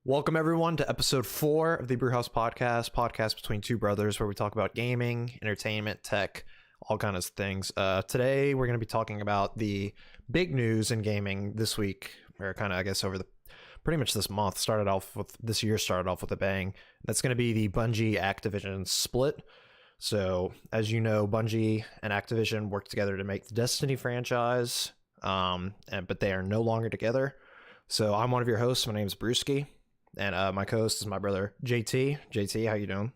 Welcome everyone to episode 4 of the Brewhouse podcast between two brothers where we talk about gaming, entertainment, tech, all kinds of things. Today we're going to be talking about the big news in gaming this week, or kind of I guess over the pretty much this month. This year started off with a bang. That's going to be the Bungie Activision split. So as you know, Bungie and Activision worked together to make the Destiny franchise, but they are no longer together. So I'm one of your hosts. My name is Brewski. And my co-host is my brother, JT. JT, how you doing?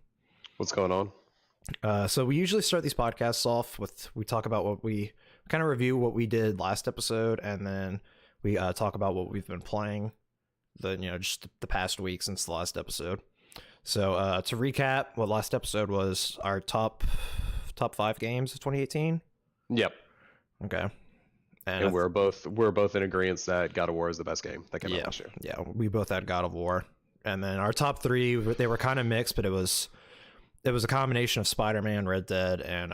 What's going on? So we usually start these podcasts off with, we talk about what we kind of review what we did last episode, and then we talk about what we've been playing just the past week since the last episode. So to recap, what last episode was our top 5 games of 2018. Yep. Okay. And we're both in agreement that God of War is the best game that came out last year. Yeah, we both had God of War, and then our top 3 they were kind of mixed, but it was a combination of Spider-Man, Red Dead, and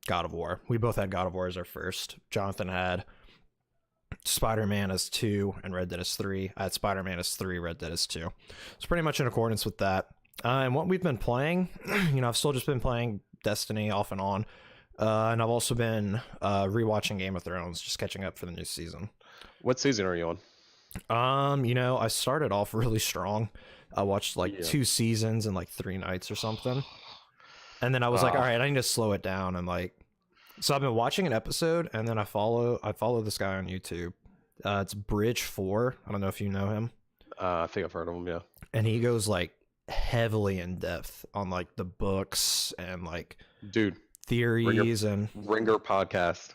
God of War. We both had God of War as our first. Jonathan had Spider-Man as 2 and Red Dead as 3. I had Spider-Man as 3, Red Dead as 2. It's pretty much in accordance with that. And what we've been playing, I've still just been playing Destiny off and on. And I've also been rewatching Game of Thrones, just catching up for the new season. What season are you on? I started off really strong. I watched 2 seasons in 3 nights or something. And then I was like, all right, I need to slow it down. And so I've been watching an episode, and then I follow this guy on YouTube. It's Bridge 4. I don't know if you know him. I think I've heard of him, yeah. And he goes heavily in depth on the books and dude, theories Ringer podcast.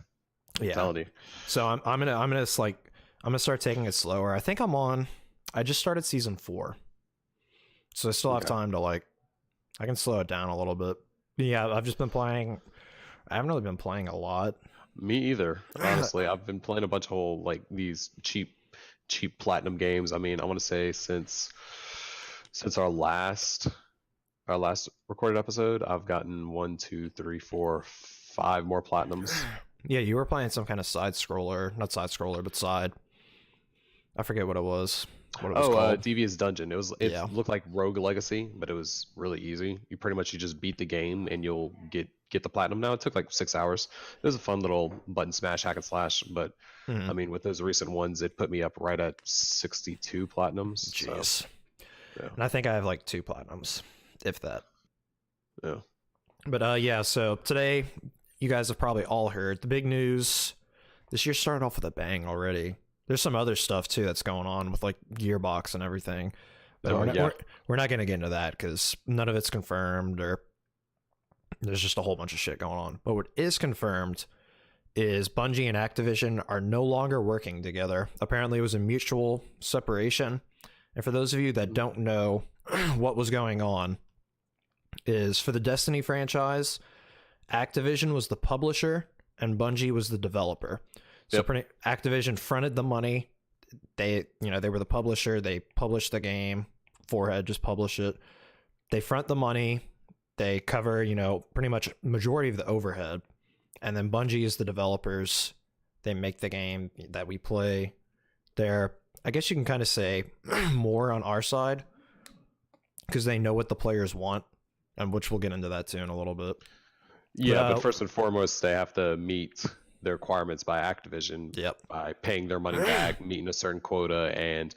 I'm telling you. So I'm gonna start taking it slower. I think I just started season 4, so I still have time to I can slow it down a little bit. Yeah, I've just been playing. I haven't really been playing a lot. Me either, honestly. I've been playing a bunch of these cheap platinum games. I mean, I want to say since our last recorded episode, I've gotten 1, 2, 3, 4, 5 more platinums. Yeah, you were playing some kind of not side scroller, but side. I forget what it was. Called. Devious Dungeon. It looked like Rogue Legacy, but it was really easy. You just beat the game and you'll get the platinum. Now it took 6 hours. It was a fun little button smash hack and slash, but I mean, with those recent ones, it put me up right at 62 platinums. Jeez. So, yeah. And I think I have 2 platinums, if that. Yeah. But so today, you guys have probably all heard the big news. This year started off with a bang already. There's some other stuff too that's going on with Gearbox and everything. But we're not going to get into that because none of it's confirmed, or there's just a whole bunch of shit going on. But what is confirmed is Bungie and Activision are no longer working together. Apparently it was a mutual separation. And for those of you that don't know what was going on, is for the Destiny franchise, Activision was the publisher and Bungie was the developer. So Activision fronted the money. They were the publisher. They published the game. Forehead, just publish it. They front the money. They cover, pretty much majority of the overhead. And then Bungie is the developers. They make the game that we play. They're, I guess you can kind of say, more on our side because they know what the players want, and which we'll get into that too in a little bit. Yeah, but first and foremost, they have to meet the requirements by Activision by paying their money back, meeting a certain quota, and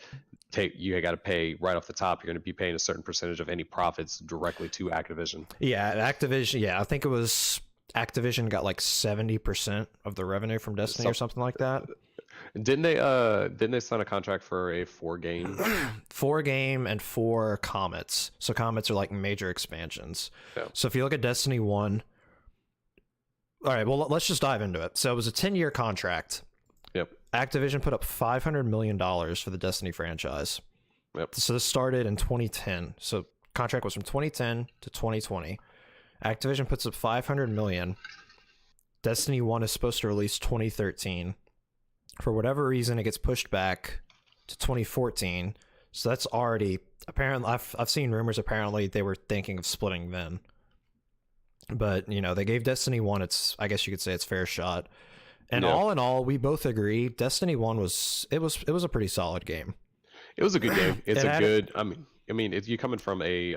you got to pay right off the top. You're going to be paying a certain percentage of any profits directly to Activision. Yeah, Activision. Yeah, I think it was Activision got 70% of the revenue from Destiny or something like that. Didn't they sign a contract for a 4-game? 4-game and 4 comets. So comets are major expansions. Yeah. So if you look at Destiny 1. All right, well, let's just dive into it. So it was a 10-year contract. Yep. Activision put up $500 million for the Destiny franchise. Yep. So this started in 2010. So contract was from 2010 to 2020. Activision puts up $500 million. Destiny 1 is supposed to release 2013. For whatever reason, it gets pushed back to 2014. So that's already, apparently, I've seen rumors, apparently they were thinking of splitting then. But, they gave Destiny 1 I guess you could say its fair shot. And all in all, we both agree Destiny 1 was a pretty solid game. It was a good game. It's It a had- good. I mean, if you're coming from a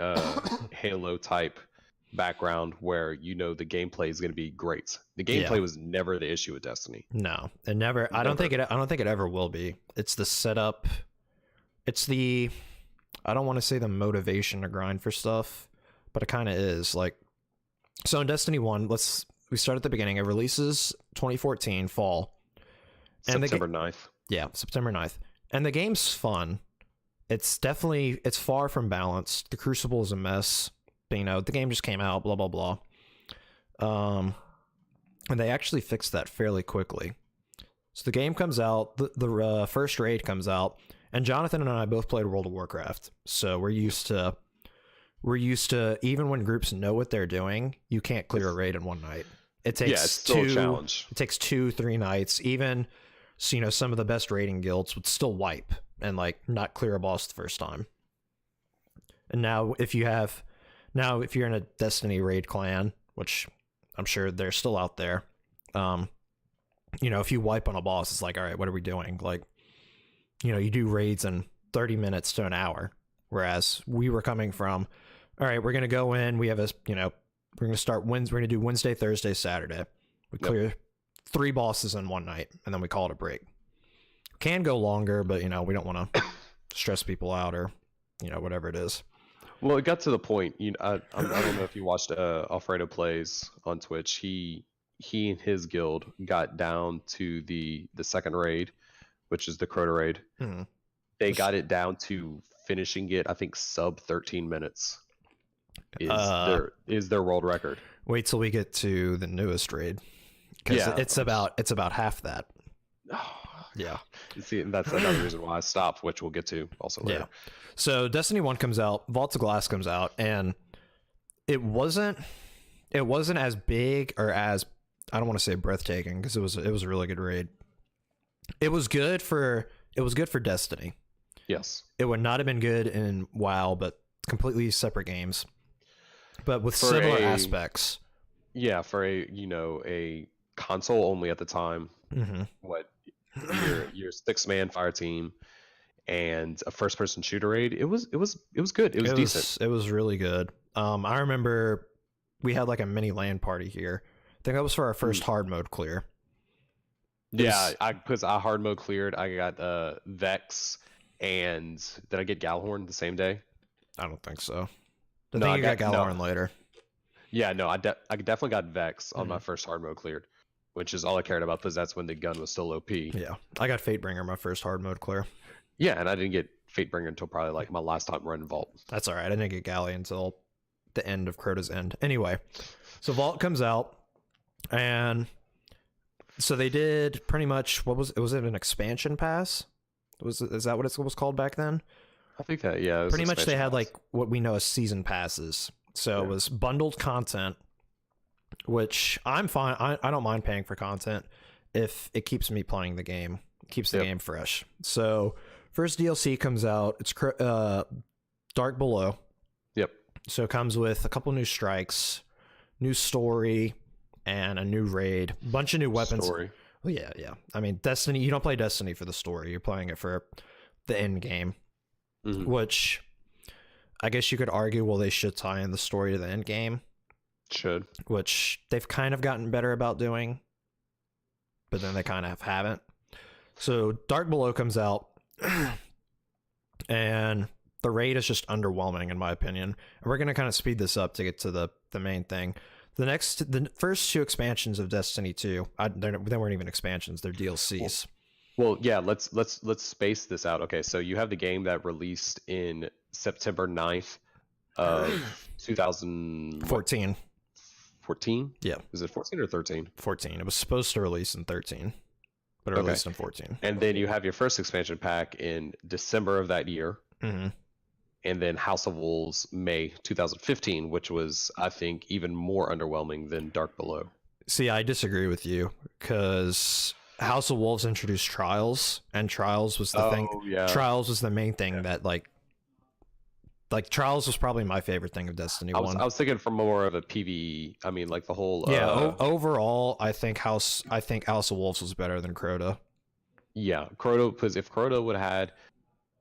Halo type background where you know the gameplay is going to be great. The gameplay Yeah. was never the issue with Destiny. No, it never. I don't think Never. it. I don't think it ever will be. It's the setup. It's the. I don't want to say the motivation to grind for stuff, but it kind of is. Like, so in Destiny 1, we start at the beginning. It releases 2014 fall. And September 9th. Yeah, September 9th. And the game's fun. It's far from balanced. The Crucible is a mess. But, you know, the game just came out, blah, blah, blah. And they actually fixed that fairly quickly. So the game comes out, the first raid comes out, and Jonathan and I both played World of Warcraft. So we're used to even when groups know what they're doing, you can't clear a raid in one night. It takes it's still a challenge. It takes 2-3 nights. Even so, you know, some of the best raiding guilds would still wipe and like not clear a boss the first time. And now if you're in a Destiny raid clan, which I'm sure they're still out there, you know, if you wipe on a boss, it's like, all right, what are we doing? Like, you know, you do raids in 30 minutes to an hour, whereas we were coming from, all right, we're going to go in, we have a, you know, we're going to do Wednesday, Thursday, Saturday. We clear 3 bosses in one night, and then we call it a break. Can go longer, but, you know, we don't want to stress people out or, you know, whatever it is. Well, it got to the point. You know, I don't know if you watched Alfredo Plays on Twitch. He and his guild got down to the second raid, which is the Crota raid. Mm-hmm. They got it down to finishing it, I think, sub 13 minutes is their world record. Wait till we get to the newest raid, because it's about half that. Yeah. See, and that's another reason why I stopped, which we'll get to also later. Yeah. So Destiny 1 comes out, Vault of Glass comes out, and it wasn't as big or as, I don't want to say breathtaking, because it was a really good raid. It was good for Destiny. Yes. It would not have been good in WoW, but completely separate games. But with similar aspects. Yeah, for a console only at the time. Mm-hmm. What your 6-man fire team and a first-person shooter raid. It was good. It was decent. It was really good. I remember we had like a mini LAN party here. I think that was for our first hard mode clear. Yeah, because I hard mode cleared. I got Vex, and did I get Galhorn the same day? I don't think so. I think you got Galhorn later. Yeah, no, I definitely got Vex on my first hard mode cleared, which is all I cared about because that's when the gun was still OP. Yeah, I got Fatebringer my first hard mode clear. Yeah, and I didn't get Fatebringer until probably like my last time running Vault. That's all right. I didn't get Galley until the end of Crota's End. Anyway, so Vault comes out, and so they did pretty much was it an expansion pass? Is that what it was called back then? I think that, yeah. Pretty much they had like what we know as season passes. So it was bundled content, which I'm fine. I don't mind paying for content if it keeps me playing the game, keeps the game fresh. So first DLC comes out. It's Dark Below. Yep. So it comes with a couple new strikes, new story, and a new raid. Bunch of new weapons. Story. Well, yeah. I mean, Destiny. You don't play Destiny for the story. You're playing it for the end game. Mm-hmm. Which I guess you could argue, well, they should tie in the story to the end game. Should. Which they've kind of gotten better about doing, but then they kind of haven't. So Dark Below comes out, and the raid is just underwhelming in my opinion. And we're going to kind of speed this up to get to the main thing. The first 2 expansions of Destiny 2, they weren't even expansions, they're DLCs. Well, yeah, let's space this out. Okay, so you have the game that released in September 9th of 2014. 14? Yeah. Is it 14 or 13? 14. It was supposed to release in 13, but it released in 14. And then you have your first expansion pack in December of that year. Mm-hmm. And then House of Wolves May 2015, which was, I think, even more underwhelming than Dark Below. See, I disagree with you, because House of Wolves introduced Trials, and Trials was the thing. Yeah. Trials was the main thing that like Trials was probably my favorite thing of Destiny 1. I was thinking from more of a PvE. I mean, like the whole. Overall, I think House of Wolves was better than Crota. Yeah, Crota, because if Crota would have had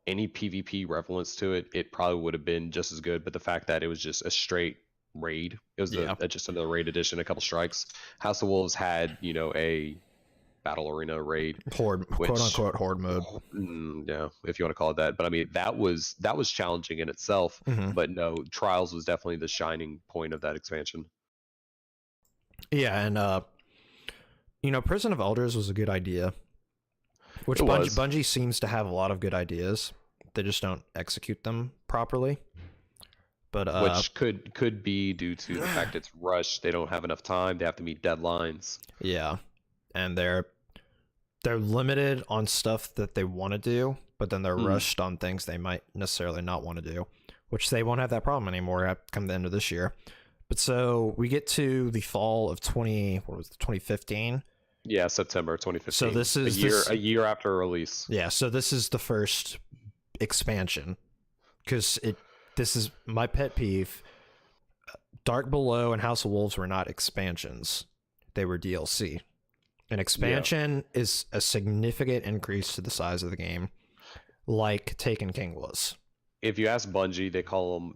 any PvP reference to it, it probably would have been just as good. But the fact that it was just a straight raid, it was just another raid edition, a couple strikes. House of Wolves had, a battle arena raid, quote unquote horde mode. Yeah, if you want to call it that. But I mean, that was challenging in itself. But no, Trials was definitely the shining point of that expansion. Yeah, and Prison of Elders was a good idea, which Bungie seems to have a lot of good ideas. They just don't execute them properly. But which could be due to the fact it's rushed. They don't have enough time. They have to meet deadlines. Yeah, and they're limited on stuff that they want to do, but then they're rushed on things they might necessarily not want to do, which they won't have that problem anymore come the end of this year. But so we get to the fall of 2015. Yeah, September 2015. So this is a year after release. Yeah, so this is the first expansion, because this is my pet peeve. Dark Below and House of Wolves were not expansions; they were DLC. An expansion is a significant increase to the size of the game, like Taken King was. If you ask Bungie,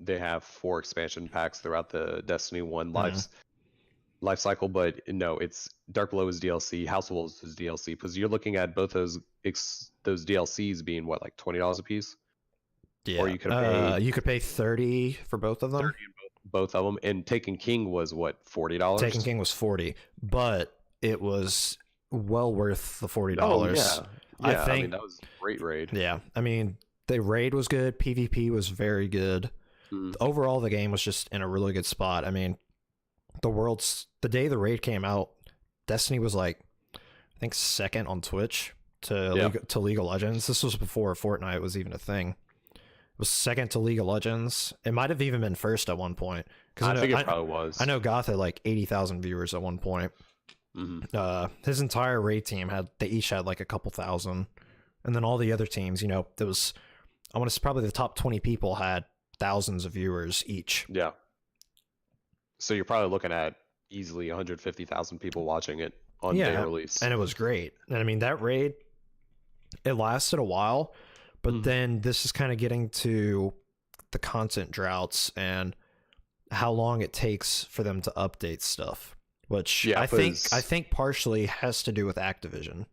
they have 4 expansion packs throughout the Destiny 1 life cycle, but no, it's Dark Below is DLC, House of Wolves is DLC, because you're looking at both those DLCs being what, like $20 a piece? Yeah. Or you could pay $30 for both of them. 30 in both of them, and Taken King was what, $40? Taken King was $40, but it was well worth the $40. Oh, yeah. I think that was a great raid. Yeah, I mean, the raid was good. PvP was very good. Overall, the game was just in a really good spot. I mean, the day the raid came out, Destiny was like, I think, second on Twitch to League of Legends. This was before Fortnite was even a thing. It was second to League of Legends. It might have even been first at one point. I think it probably was. I know Goth had like 80,000 viewers at one point. His entire raid team they each had like a couple thousand, and then all the other teams, there was, I want to say probably the top 20 people had thousands of viewers each. Yeah. So you're probably looking at easily 150,000 people watching it on day release. And it was great. And I mean, that raid, it lasted a while, but then this is kind of getting to the content droughts and how long it takes for them to update stuff, which I think partially has to do with Activision.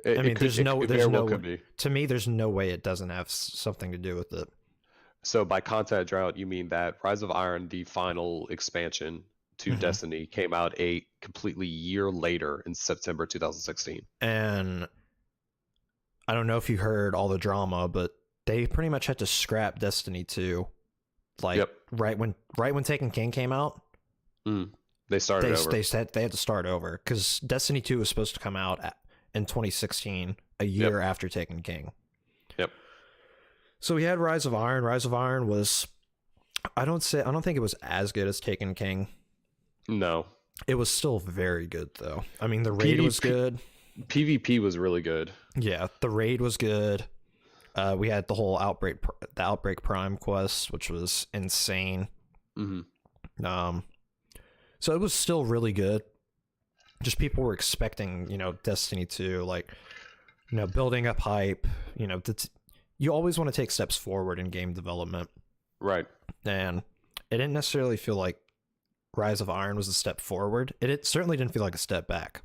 To me, there's no way it doesn't have something to do with it. So by content drought, you mean that Rise of Iron, the final expansion to Destiny, came out a completely year later in September 2016. And I don't know if you heard all the drama, but they pretty much had to scrap Destiny 2. Like right when Taken King came out, they started over. They had to start over because Destiny 2 was supposed to come out in 2016, a year after Taken King. Yep. So we had Rise of Iron. Rise of Iron was, I don't think it was as good as Taken King. No. It was still very good though. I mean, the raid was good. PvP was really good. Yeah, the raid was good. We had the whole Outbreak Prime quest, which was insane. So it was still really good. Just people were expecting, Destiny 2, like, building up hype. You always want to take steps forward in game development. Right. And it didn't necessarily feel like Rise of Iron was a step forward. It certainly didn't feel like a step back.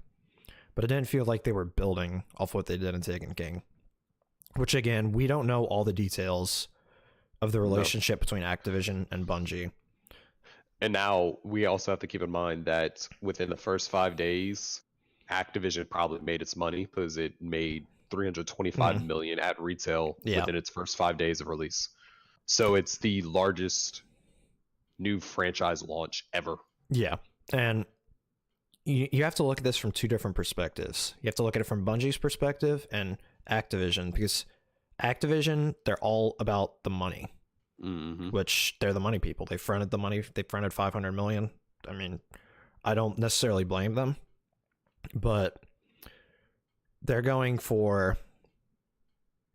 But it didn't feel like they were building off what they did in Taken King. Which, again, we don't know all the details of the relationship between Activision and Bungie. And now we also have to keep in mind that within the first 5 days, Activision probably made its money because it made $325 million at retail within its first 5 days of release. So it's the largest new franchise launch ever. Yeah. And you have to look at this from two different perspectives. You have to look at it from Bungie's perspective and Activision, because Activision, they're all about the money, which they're the money people. They fronted the money. They fronted $500 million. I mean, I don't necessarily blame them, but they're going for,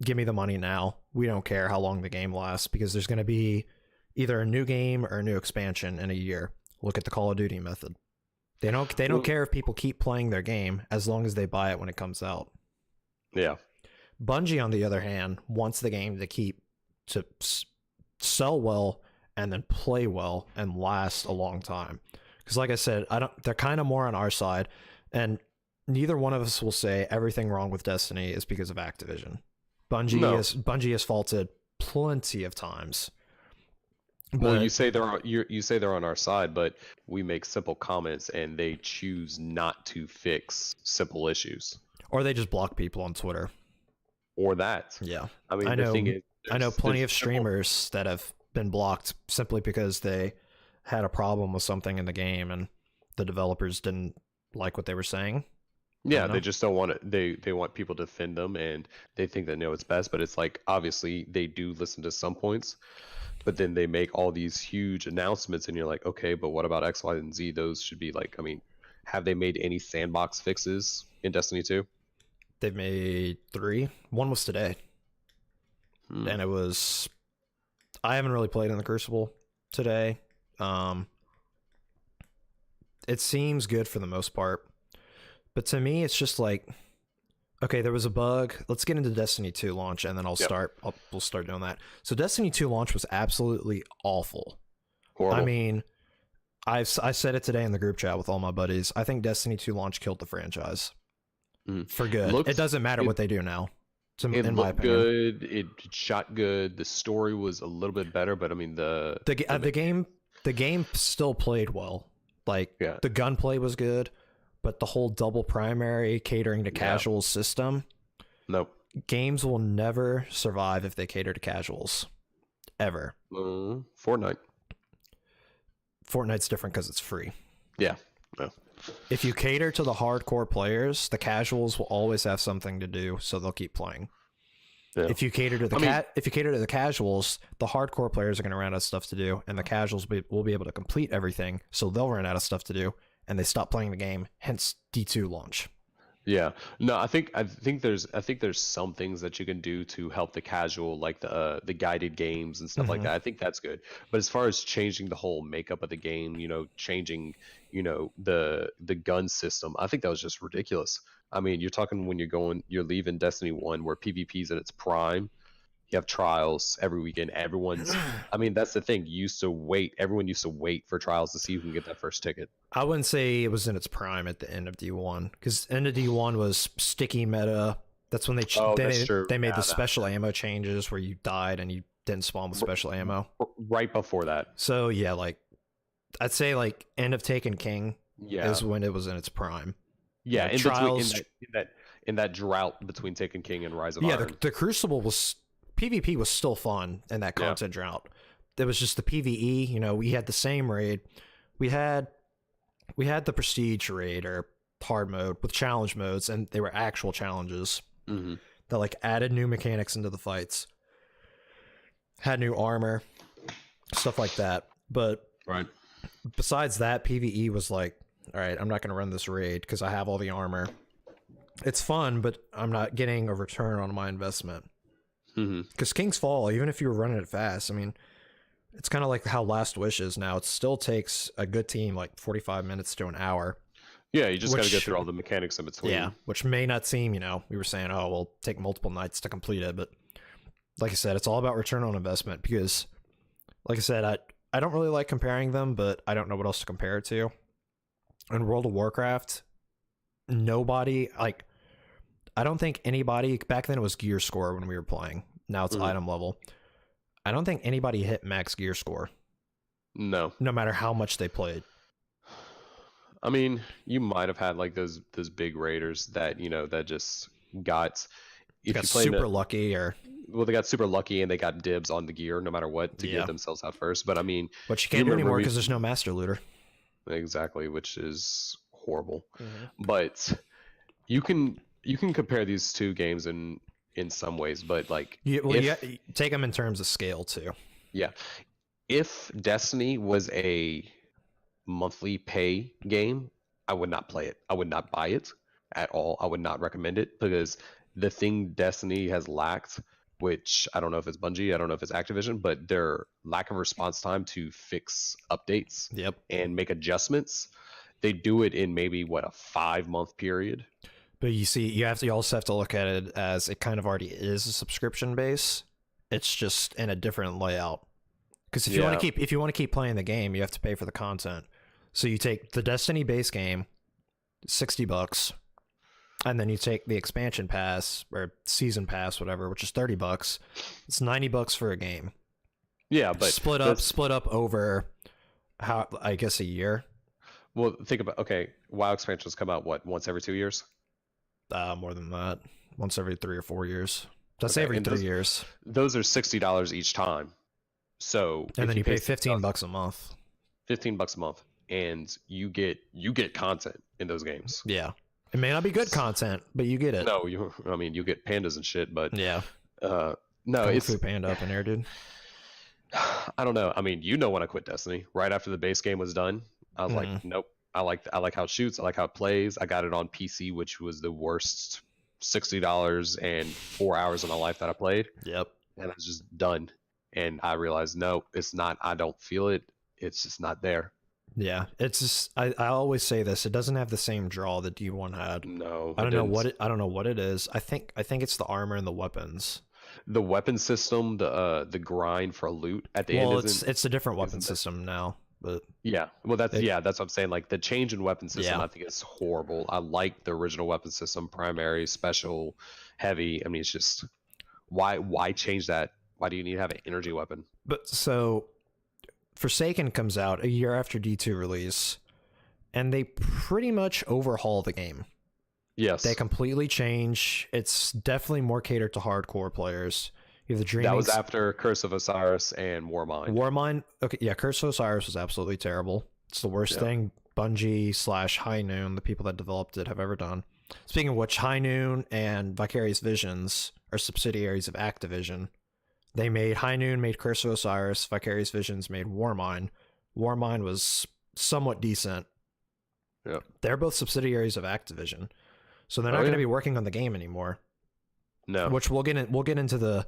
give me the money now. We don't care how long the game lasts, because there's going to be either a new game or a new expansion in a year. Look at the Call of Duty method. They don't care if people keep playing their game as long as they buy it when it comes out. Yeah. Bungie, on the other hand, wants the game to sell well and then play well and last a long time. Because, like I said, they're kind of more on our side, and neither one of us will say everything wrong with Destiny is because of Activision. Bungie has faulted plenty of times. Well, you say they're on our side, but we make simple comments and they choose not to fix simple issues, or they just block people on Twitter, or that. Yeah, I mean, the thing is, I know plenty of streamers that have been blocked simply because they had a problem with something in the game and the developers didn't like what they were saying. Yeah, they just don't want it. They want people to defend them, and they think they know it's best. But it's like, obviously they do listen to some points, but then they make all these huge announcements, and you're like, okay, but what about X, Y, and Z? Those should be like, I mean, have they made any sandbox fixes in Destiny 2? They've made 3. One was today, and it was. I haven't really played in the Crucible today. It seems good for the most part. But to me, it's just like, okay, there was a bug. Let's get into Destiny 2 launch, and then we'll start doing that. So Destiny 2 launch was absolutely awful. Horrible. I mean, I said it today in the group chat with all my buddies. I think Destiny 2 launch killed the franchise for good. It doesn't matter what they do now. In my opinion, good. It shot good. The story was a little bit better, but I mean the game still played well. Like the gunplay was good. But the whole double primary catering to casuals system, nope. Games will never survive if they cater to casuals, ever. Fortnite's different because it's free. Yeah. No. If you cater to the hardcore players, the casuals will always have something to do, so they'll keep playing. Yeah. If you cater to the casuals, the hardcore players are going to run out of stuff to do, and the casuals will be able to complete everything, so they'll run out of stuff to do. And they stop playing the game, hence D2 launch. Yeah, no, I think there's some things that you can do to help the casual, like the guided games and stuff like that. I think that's good. But as far as changing the whole makeup of the game, changing, the gun system, I think that was just ridiculous. I mean, you're talking when you're leaving Destiny 1 where PvP's in its prime. You have trials every weekend. I mean, that's the thing. Everyone used to wait for trials to see who can get that first ticket. I wouldn't say it was in its prime at the end of D1, because end of D1 was sticky meta. That's when they made the special ammo changes where you died and you didn't spawn with special ammo. Right before that. So yeah, like I'd say like end of Taken King is when it was in its prime. Yeah, in trials in that drought between Taken King and Rise of Iron. Yeah, the Crucible was. PvP was still fun in that content drought. There was just the PvE, we had the same raid. We had the prestige raid or hard mode with challenge modes, and they were actual challenges that like added new mechanics into the fights, had new armor, stuff like that. But besides that, PvE was like, all right, I'm not going to run this raid because I have all the armor. It's fun, but I'm not getting a return on my investment. Because King's Fall, even if you were running it fast, I mean, it's kind of like how Last Wish is now. It still takes a good team like 45 minutes to an hour. Yeah, you just got to go through all the mechanics in between. Yeah, which may not seem, we were saying, oh, we'll take multiple nights to complete it. But like I said, it's all about return on investment because, like I said, I don't really like comparing them, but I don't know what else to compare it to. In World of Warcraft, nobody, like... I don't think anybody, back then it was gear score when we were playing. Now it's item level. I don't think anybody hit max gear score. No. No matter how much they played. I mean, you might have had like those big raiders that, that just got... If got super lucky or... Well, they got super lucky and they got dibs on the gear no matter what to get themselves out first. But I mean... But you can't do anymore because there's no master looter. Exactly, which is horrible. But you can compare these two games in some ways, but like you take them in terms of scale too. Yeah, if Destiny was a monthly pay game, I would not play it. I would not buy it at all. I would not recommend it because the thing Destiny has lacked, which I don't know if it's Bungie, I don't know if it's Activision, but their lack of response time to fix updates and make adjustments. They do it in maybe a 5-month period. But you also have to look at it as it kind of already is a subscription base. It's just in a different layout. Because if you want to keep playing the game, you have to pay for the content. So you take the Destiny base game, $60, and then you take the expansion pass or season pass, whatever, which is $30. It's $90 for a game. Yeah, but split up over I guess a year. Well, think about WoW expansions come out once every 2 years? More than that, once every 3 or 4 years. That's every 3 years. Those are $60 each time. So and then you pay $15 a month. $15 a month, and you get content in those games. Yeah, it may not be good content, but you get it. No, you get pandas and shit, but yeah. No, it's Kung Fu Panda up in there, dude. I don't know. I mean, when I quit Destiny, right after the base game was done, I was like, nope. I like how it shoots. I like how it plays. I got it on PC, which was the worst $60 and 4 hours of my life that I played. Yep. And I was just done. And I realized, no, it's not. I don't feel it. It's just not there. Yeah, it's just I always say this. It doesn't have the same draw that D1 had. No, I don't know what it is. I think it's the armor and the weapons. The weapon system, the grind for loot at the end. Well, it's a different weapon system now. But yeah, well, that's what I'm saying. Like the change in weapon system, I think it's horrible. I like the original weapon system: primary, special, heavy. I mean, it's just why change that? Why do you need to have an energy weapon? But so Forsaken comes out a year after D2 release, and they pretty much overhaul the game. Yes, they completely change. It's definitely more catered to hardcore players. You have the Dreaming. That was after Curse of Osiris and Warmind. Okay, yeah, Curse of Osiris was absolutely terrible. It's the worst thing Bungie / High Noon, the people that developed it, have ever done. Speaking of which, High Noon and Vicarious Visions are subsidiaries of Activision. They made High Noon made Curse of Osiris, Vicarious Visions made Warmind. Warmind was somewhat decent. Yeah, they're both subsidiaries of Activision, so they're not going to be working on the game anymore. No, which we'll get into the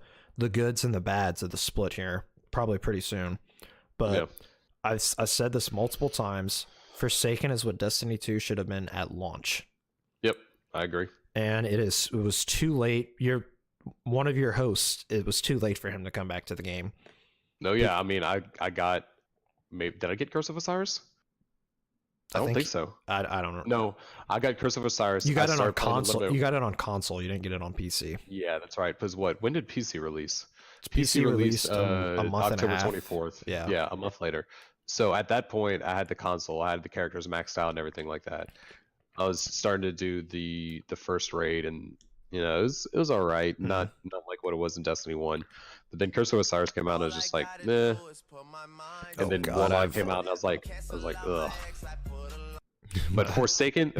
goods and the bads of the split here probably pretty soon. But I've said this multiple times. Forsaken is what Destiny 2 should have been at launch. Yep, I agree. And it was too late. One of your hosts, it was too late for him to come back to the game. No, yeah, I mean, I got did I get Curse of Osiris? I don't think so. I don't know. No, I got Curse of Osiris. You got it on console. You got it on console. You didn't get it on PC. Yeah, that's right. Because when did PC release? PC released a month October and a half. 24th. Yeah, a month later. So at that point, I had the console. I had the characters maxed out and everything like that. I was starting to do the first raid, and it was all right. Mm-hmm. Not like what it was in Destiny 1. But then Curse of Osiris came out, and I was just like, nah. And then Warlock came out, and I was like, ugh. But Forsaken,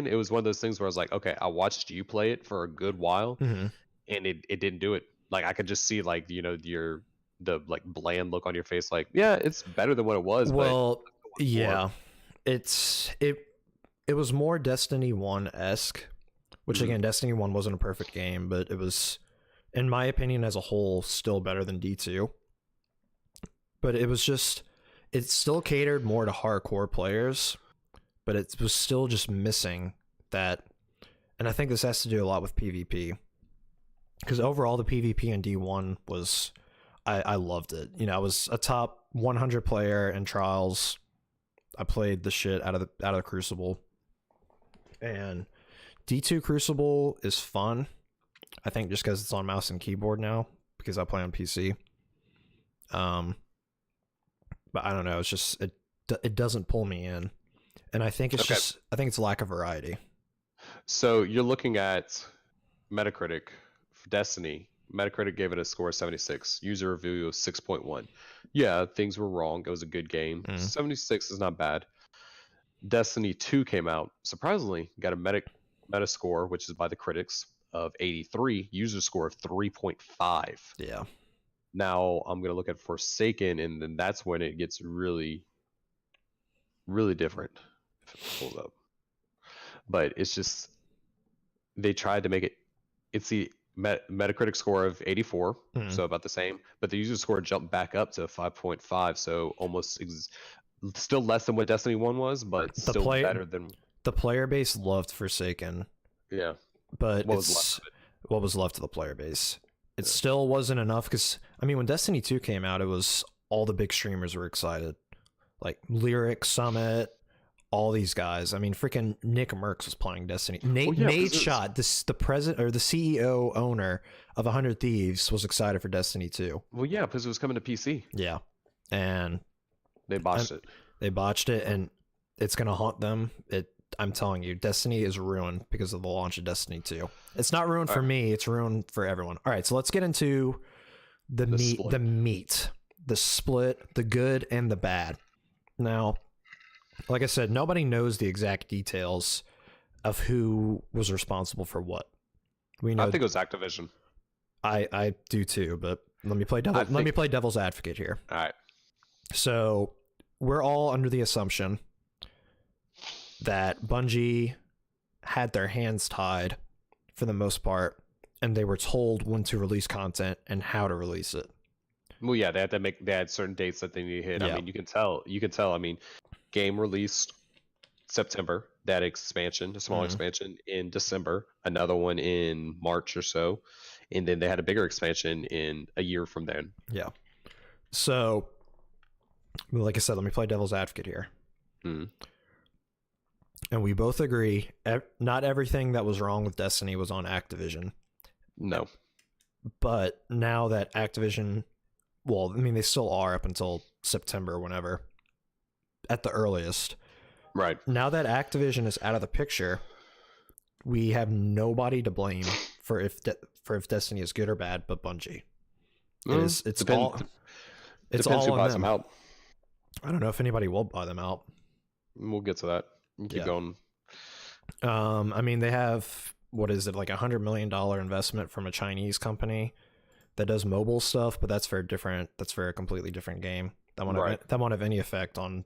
it was one of those things where I was like, okay, I watched you play it for a good while, and it didn't do it. Like I could just see like the like bland look on your face, like it's better than what it was. Well, yeah, it was more Destiny 1-esque, which again, Destiny 1 wasn't a perfect game, but it was, in my opinion, as a whole, still better than D2. But it still catered more to hardcore players. But it was still just missing that, and I think this has to do a lot with PvP, because overall the PvP in D1 was, I loved it. I was a top 100 player in Trials. I played the shit out of the Crucible, and D2 Crucible is fun. I think just because it's on mouse and keyboard now, because I play on PC. But I don't know. It's just it doesn't pull me in. And I think it's lack of variety. So you're looking at Metacritic for Destiny. Metacritic gave it a score of 76. User review of 6.1. Yeah, things were wrong. It was a good game. 76 is not bad. Destiny 2 came out. Surprisingly, got a meta score, which is by the critics, of 83. User score of 3.5. Yeah. Now I'm going to look at Forsaken, and then that's when it gets really, really different. Hold up, but it's just they tried to make it's the Metacritic score of 84, so about the same, but the user score jumped back up to 5.5, so almost still less than what Destiny 1 was, but still better than the player base loved Forsaken, Yeah. but What was left of it? what was left of the player base. It still wasn't enough because, I mean, when Destiny 2 came out, it was all the big streamers were excited. Like Lyric, Summit, all these guys. I mean, freaking Nick Merckx was playing Destiny. Nate Shot, the president or the CEO owner of 100 Thieves, was excited for Destiny 2. Well, yeah, because it was coming to PC. Yeah. And they botched it. They botched it, and it's going to haunt them. I'm telling you, Destiny is ruined because of the launch of Destiny 2. It's not ruined for me, it's ruined for everyone. All right, so let's get into the meat, the split, the good and the bad. Now, like I said, nobody knows the exact details of who was responsible for what. We know. I think it was Activision. I do too, but let me play devil's advocate here. All right. So we're all under the assumption that Bungie had their hands tied for the most part, and they were told when to release content and how to release it. Well, yeah, they had certain dates that they need to hit. Yeah. I mean, you can tell. I mean, game released September, that expansion, a small expansion in December, another one in March or so, and then they had a bigger expansion in a year from then. Yeah. So, like I said, let me play devil's advocate here. And we both agree, not everything that was wrong with Destiny was on Activision. No. But now that Activision, well, I mean, they still are up until September, whenever, at the earliest. Right. Now that Activision is out of the picture, we have nobody to blame for if Destiny is good or bad, but Bungie. It's all on buys them. them out. I don't know if anybody will buy them out. We'll get to that. Keep going. I mean, they have, what is it, like $100 million investment from a Chinese company that does mobile stuff, but that's for a completely different game. That won't have any effect on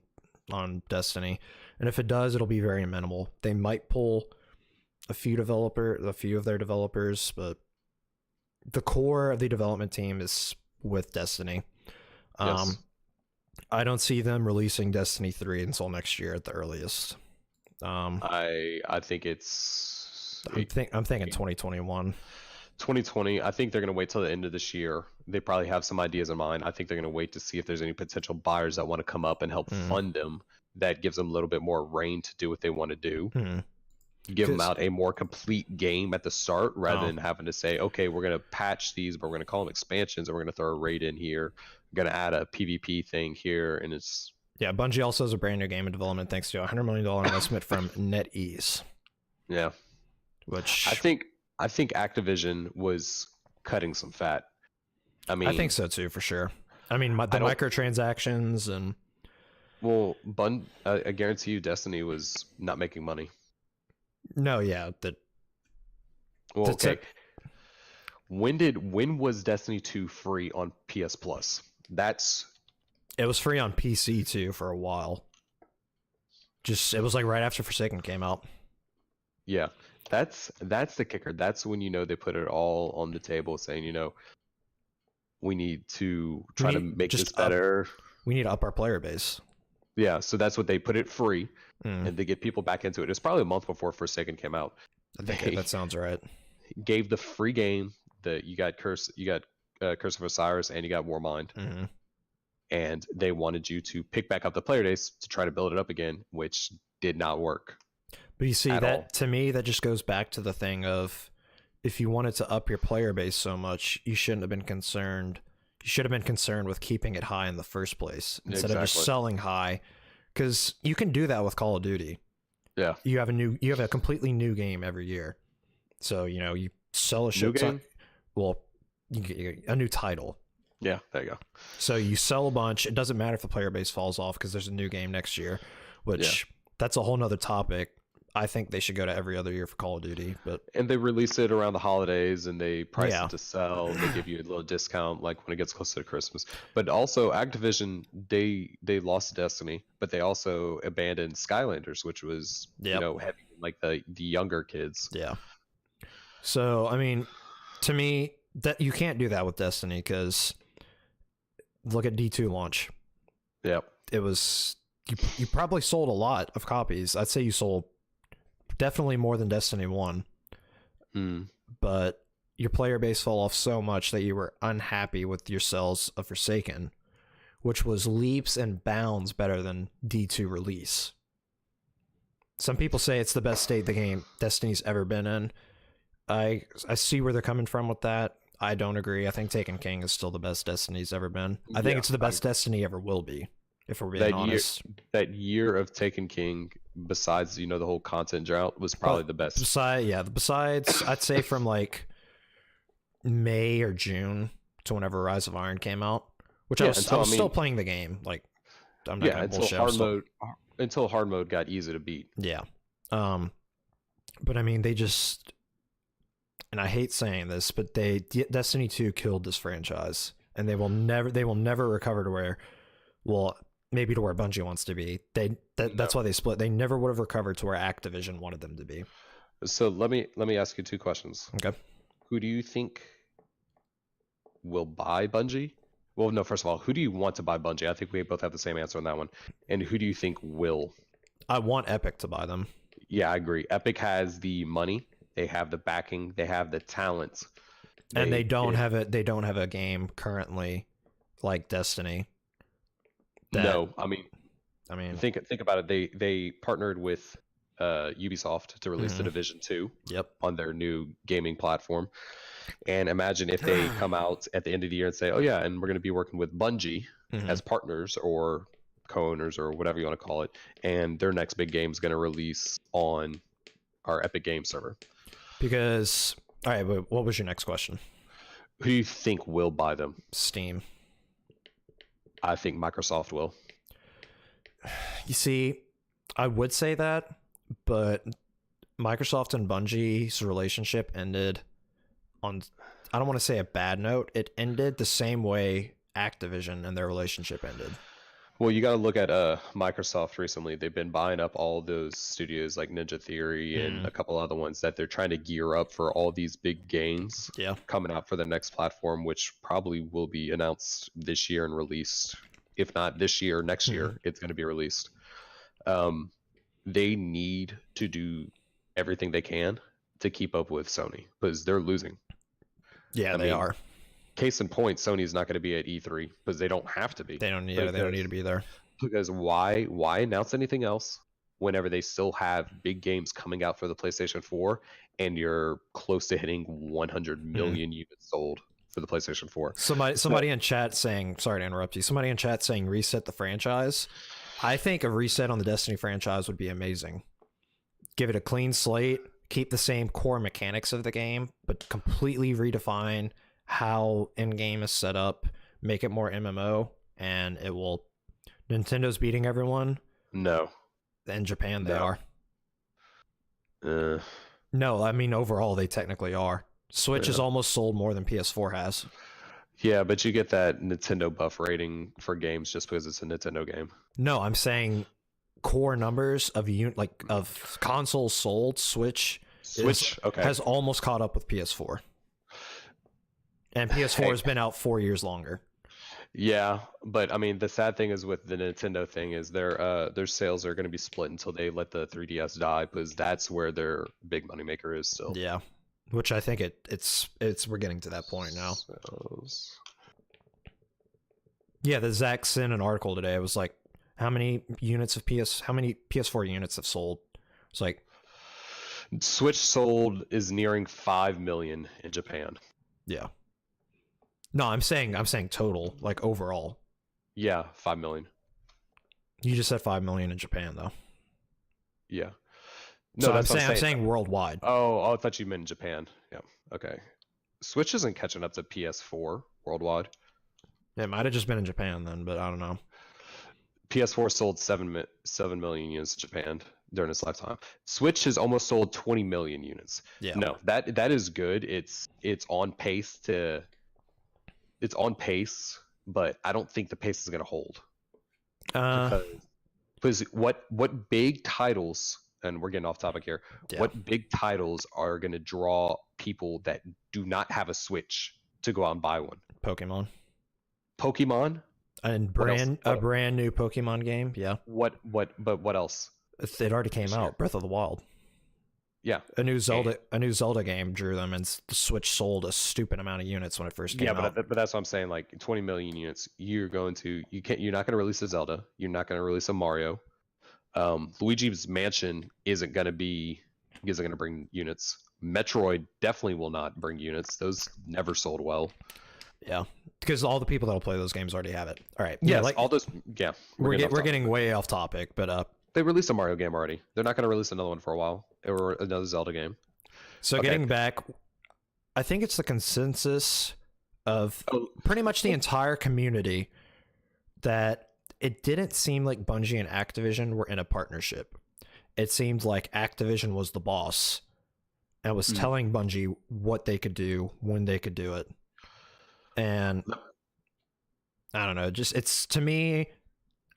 Destiny. And if it does, it'll be very minimal. They might pull a few of their developers, but the core of the development team is with Destiny. Yes. I don't see them releasing Destiny 3 until next year at the earliest. I think it's. I'm thinking 2021. 2020. I think they're going to wait till the end of this year. They probably have some ideas in mind. I think they're going to wait to see if there's any potential buyers that want to come up and help fund them. That gives them a little bit more reign to do what they want to do. Give them out a more complete game at the start rather than having to say, okay, we're going to patch these, but we're going to call them expansions, and we're going to throw a raid in here. We're going to add a PvP thing here, and it's... Yeah, Bungie also has a brand new game in development thanks to a $100 million investment from NetEase. Yeah. Which... I think Activision was cutting some fat. I mean... I think so too, for sure. I mean, the microtransactions and... Well, I guarantee you Destiny was not making money. No, yeah. Okay. When was Destiny 2 free on PS Plus? It was free on PC too for a while. It was like right after Forsaken came out. Yeah. That's the kicker. That's when they put it all on the table saying, we need to try to make this better. We need to up our player base. Yeah, so that's what they put it free, and they get people back into it. It's probably a month before Forsaken came out. I think that sounds right. Gave the free game that you got Curse of Osiris, and you got Warmind, and they wanted you to pick back up the player base to try to build it up again, which did not work. But you see, to me, that just goes back to the thing of, if you wanted to up your player base so much, you shouldn't have been concerned. You should have been concerned with keeping it high in the first place instead of just selling high, because you can do that with Call of Duty. Yeah, you have a completely new game every year, so you sell a show. Well, you get a new title. Yeah, there you go. So you sell a bunch. It doesn't matter if the player base falls off because there's a new game next year, which that's a whole nother topic. I think they should go to every other year for Call of Duty, and they release it around the holidays, and they price it to sell. They give you a little discount, like when it gets closer to Christmas. But also, Activision, they lost Destiny, but they also abandoned Skylanders, which was heavy, like the younger kids. Yeah. So I mean, to me, that you can't do that with Destiny, because look at D2 launch. Yeah. It was you probably sold a lot of copies. I'd say you sold definitely more than Destiny 1. but your player base fell off so much that you were unhappy with your sales of Forsaken, which was leaps and bounds better than D2 release. Some people say it's the best state the game Destiny's ever been in. I see where they're coming from with that. I don't agree. I think Taken King is still the best Destiny's ever been. I think it's the best Destiny ever will be, if we're being honest. That year of Taken King, besides, the whole content drought, was probably the best. Besides, I'd say from like May or June to whenever Rise of Iron came out, which I was still playing the game. Like, I'm not gonna bullshit. Until hard mode got easy to beat. Yeah. But I mean, they just, and I hate saying this, but Destiny 2 killed this franchise, and they will never recover to where, well, maybe to where Bungie wants to be. That's why they split. They never would have recovered to where Activision wanted them to be. So let me ask you two questions. Okay. Who do you think will buy Bungie? Well, no, first of all, who do you want to buy Bungie? I think we both have the same answer on that one. And who do you think will? I want Epic to buy them. Yeah, I agree. Epic has the money. They have the backing. They have the talent. And they don't have a game currently like Destiny. No, I mean, think about it. They partnered with Ubisoft to release The Division 2 on their new gaming platform. And imagine if they come out at the end of the year and say, oh yeah, and we're going to be working with Bungie as partners or co-owners or whatever you want to call it, and their next big game is going to release on our Epic Games server. Because, all right, but what was your next question? Who do you think will buy them? Steam. I think Microsoft will. You see, I would say that, but Microsoft and Bungie's relationship ended on, I don't want to say a bad note. It ended the same way Activision and their relationship ended. Well, you got to look at Microsoft recently. They've been buying up all those studios like Ninja Theory and a couple other ones that they're trying to gear up for all these big games coming out for the next platform, which probably will be announced this year and released. If not this year, next year, it's going to be released. They need to do everything they can to keep up with Sony because they're losing. Yeah, they are. Case in point, Sony's not going to be at E3 because they don't have to be. They don't need to be there. Because why announce anything else whenever they still have big games coming out for the PlayStation 4 and you're close to hitting 100 million units sold for the PlayStation 4? Somebody in chat saying, sorry to interrupt you, somebody in chat saying reset the franchise. I think a reset on the Destiny franchise would be amazing. Give it a clean slate, keep the same core mechanics of the game, but completely redefine how in-game is set up, make it more MMO, and it will. Nintendo's beating everyone. No. In Japan, they are. No, I mean, overall, they technically are. Switch has almost sold more than PS4 has. Yeah, but you get that Nintendo buff rating for games just because it's a Nintendo game. No, I'm saying core numbers of of consoles sold. Switch has almost caught up with PS4. And PS4 has been out 4 years longer. Yeah, but I mean, the sad thing is with the Nintendo thing is their sales are going to be split until they let the 3DS die because that's where their big moneymaker is still. Yeah, which I think it's we're getting to that point now. Yeah, the Zach sent an article today. It was like, how many PS4 units have sold? It's like Switch sold is nearing 5 million in Japan. Yeah. No, I'm saying total, like overall. Yeah, 5 million. You just said 5 million in Japan, though. Yeah. No, so I'm saying worldwide. Oh, I thought you meant Japan. Yeah. Okay. Switch isn't catching up to PS4 worldwide. It might have just been in Japan then, but I don't know. PS4 sold 7 million units in Japan during its lifetime. Switch has almost sold 20 million units. Yeah. No, that is good. It's on pace to. It's on pace, but I don't think the pace is going to hold. Because what big titles, and we're getting off topic here, what big titles are going to draw people that do not have a Switch to go out and buy one? Pokemon? And a brand new Pokemon game, yeah. But what else? It already came out, Breath of the Wild. Yeah. A new Zelda game drew them, and the Switch sold a stupid amount of units when it first came out. But that's what I'm saying. Like 20 million units. You're not going to release a Zelda. You're not going to release a Mario. Luigi's Mansion isn't going to bring units. Metroid definitely will not bring units. Those never sold well. Yeah, because all the people that'll play those games already have it. All right. Yeah, like all those. Yeah, we're getting way off topic, but they released a Mario game already. They're not going to release another one for a while, or another Zelda game. So getting back, I think it's the consensus of pretty much the entire community that it didn't seem like Bungie and Activision were in a partnership. It seemed like Activision was the boss and was telling Bungie what they could do, when they could do it. And I don't know, just it's, to me,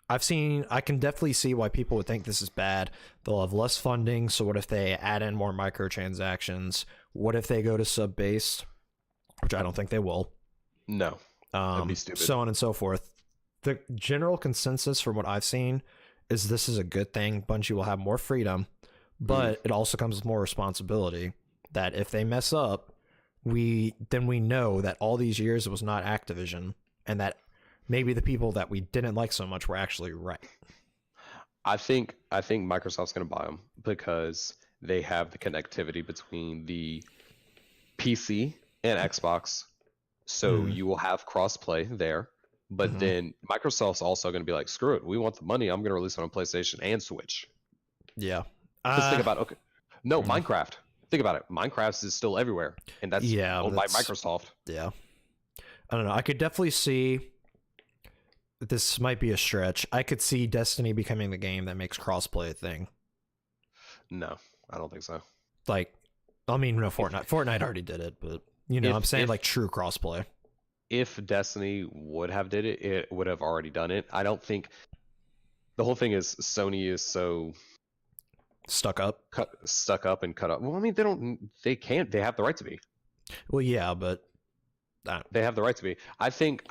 I can definitely see why people would think this is bad. They'll have less funding, so what if they add in more microtransactions? What if they go to sub-based? Which I don't think they will. No, that'd be stupid. So on and so forth. The general consensus from what I've seen is this is a good thing. Bungie will have more freedom, but it also comes with more responsibility, that if they mess up, we know that all these years it was not Activision, and that maybe the people that we didn't like so much were actually right. I think Microsoft's going to buy them because they have the connectivity between the PC and Xbox, so you will have crossplay there. But then Microsoft's also going to be like, screw it, we want the money. I'm going to release it on PlayStation and Switch. Yeah. Just think about Minecraft. Think about it. Minecraft is still everywhere, and that's owned by Microsoft. Yeah. I don't know. I could definitely see, this might be a stretch, I could see Destiny becoming the game that makes crossplay a thing. No, I don't think so. Like, I mean, no, Fortnite already did it, but I'm saying like true crossplay. If Destiny would have did it, it would have already done it. I don't think the whole thing is Sony is so stuck up and cut up. Well, I mean, they have the right to be. Well, yeah, but they have the right to be. I think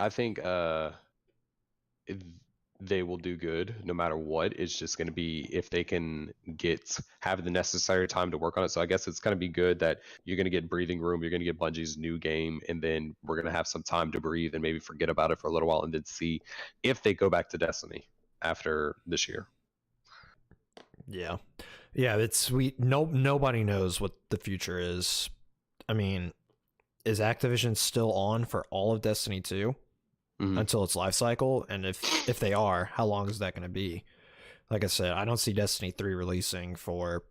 they will do good no matter what. It's just going to be if they can have the necessary time to work on it. So I guess it's going to be good that you're going to get breathing room. You're going to get Bungie's new game, and then we're going to have some time to breathe and maybe forget about it for a little while, and then see if they go back to Destiny after this year. Yeah. It's nobody knows what the future is. I mean, is Activision still on for all of Destiny 2? Until its life cycle, and if they are, how long is that going to be? Like I said, I don't see Destiny 3 releasing for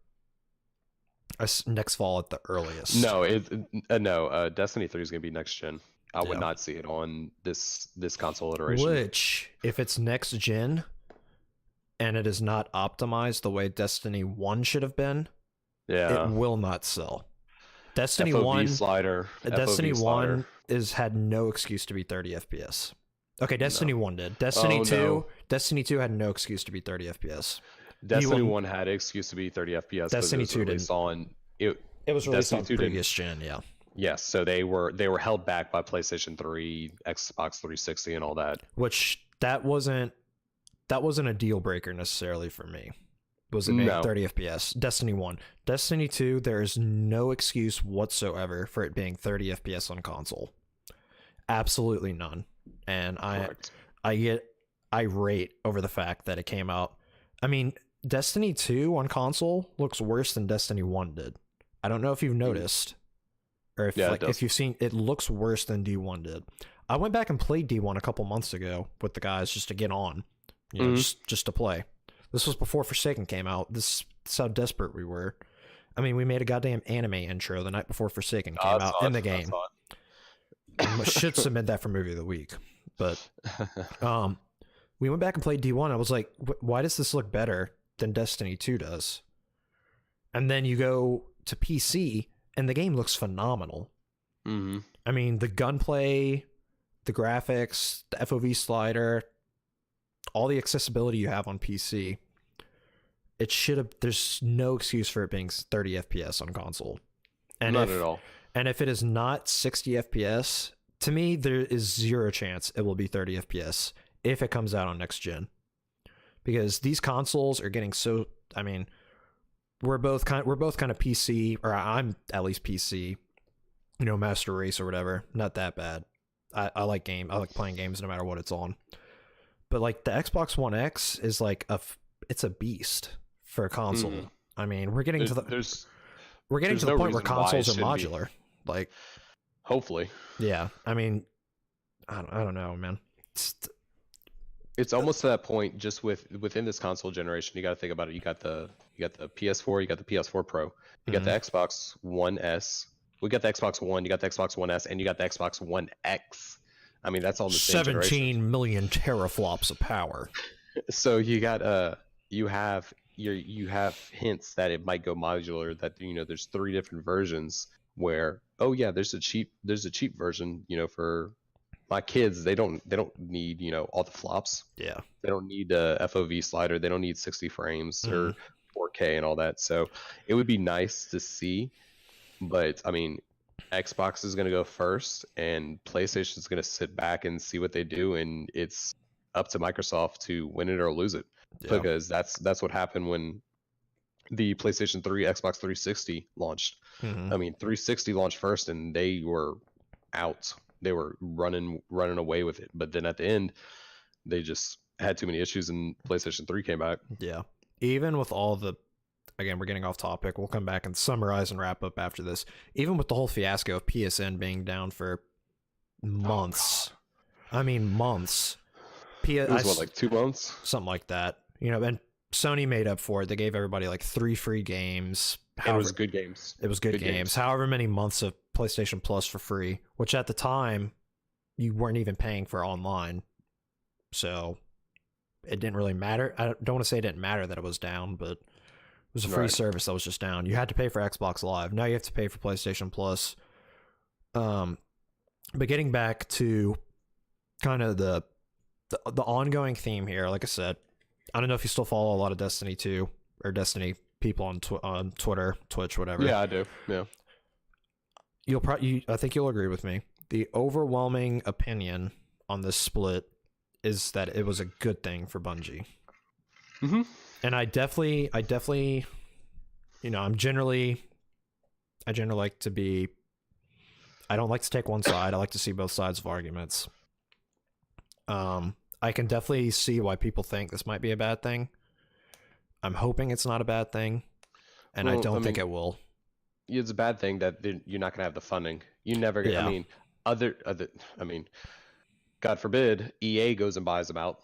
next fall at the earliest. No, Destiny 3 is going to be next gen. I would not see it on this console iteration. Which, if it's next gen and it is not optimized the way Destiny 1 should have been, it will not sell. Destiny FOV 1 slider. Destiny FOV 1 had no excuse to be 30 FPS. Okay, Destiny 1 did. Destiny 2 had no excuse to be 30 FPS. Destiny 1 had an excuse to be 30 FPS. Destiny 2 didn't. It was released on previous gen, yeah. Yes, so they were held back by PlayStation 3, Xbox 360, and all that. Which that wasn't a deal breaker necessarily for me. Was it being 30 FPS? Destiny 1. Destiny 2, there is no excuse whatsoever for it being 30 FPS on console. Absolutely none. And I get irate over the fact that it came out. I mean, Destiny 2 on console looks worse than Destiny 1 did. I don't know if you've noticed, or if you've seen, it looks worse than D1 did. I went back and played D1 a couple months ago with the guys just to get on, just to play. This was before Forsaken came out. This is how desperate we were. I mean, we made a goddamn anime intro the night before Forsaken came out in the game. Should submit that for movie of the week. But we went back and played D1. I was like, why does this look better than Destiny 2 does? And then you go to PC and the game looks phenomenal. I mean, the gunplay, the graphics, the FOV slider, all the accessibility you have on PC, there's no excuse for it being 30 FPS on console. And Not at all. And if it is not 60 FPS, to me, there is zero chance it will be 30 FPS if it comes out on next gen. Because these consoles are getting so, I mean, we're both kind of PC, or I'm at least PC, master race or whatever. Not that bad. I like playing games no matter what it's on. But like the Xbox One X is like it's a beast for a console. I mean, we're getting to the point where consoles are modular. Like, hopefully, yeah. I mean, I don't know, man. It's almost to that point. Just within this console generation, you got to think about it. You got the PS4, you got the PS4 Pro, you got the Xbox One S. We got the Xbox One, you got the Xbox One S, and you got the Xbox One X. I mean, that's all the same 17 million teraflops of power. So you got you have hints that it might go modular. That there's 3 different versions where there's a cheap version. For my kids, they don't need all the flops. Yeah. They don't need a FOV slider. They don't need 60 frames or 4K and all that. So it would be nice to see. But I mean, Xbox is going to go first, and PlayStation is going to sit back and see what they do, and it's up to Microsoft to win it or lose it. Yeah. Because that's what happened when the PlayStation 3, Xbox 360 launched. I mean, 360 launched first, and they were out. They were running away with it. But then at the end, they just had too many issues, and PlayStation 3 came back. Yeah. Even with all the... Again, we're getting off topic. We'll come back and summarize and wrap up after this. Even with the whole fiasco of PSN being down for months. I mean, months. It was like 2 months? Something like that. And Sony made up for it. They gave everybody like 3 free games. It was good games. It was good games. However many months of PlayStation Plus for free, which at the time, you weren't even paying for online. So, it didn't really matter. I don't want to say it didn't matter that it was down, but... It was a free service that was just down. You had to pay for Xbox Live. Now you have to pay for PlayStation Plus. But getting back to kind of the ongoing theme here, like I said, I don't know if you still follow a lot of Destiny 2 or Destiny people on Twitter, Twitch, whatever. Yeah, I do. Yeah. I think you'll agree with me. The overwhelming opinion on this split is that it was a good thing for Bungie. Mm-hmm. And I definitely, I generally like to be, I don't like to take one side. I like to see both sides of arguments. I can definitely see why people think this might be a bad thing. I'm hoping it's not a bad thing, and I don't think it will. It's a bad thing that you're not going to have the funding. You never, yeah. I mean, God forbid, EA goes and buys them out.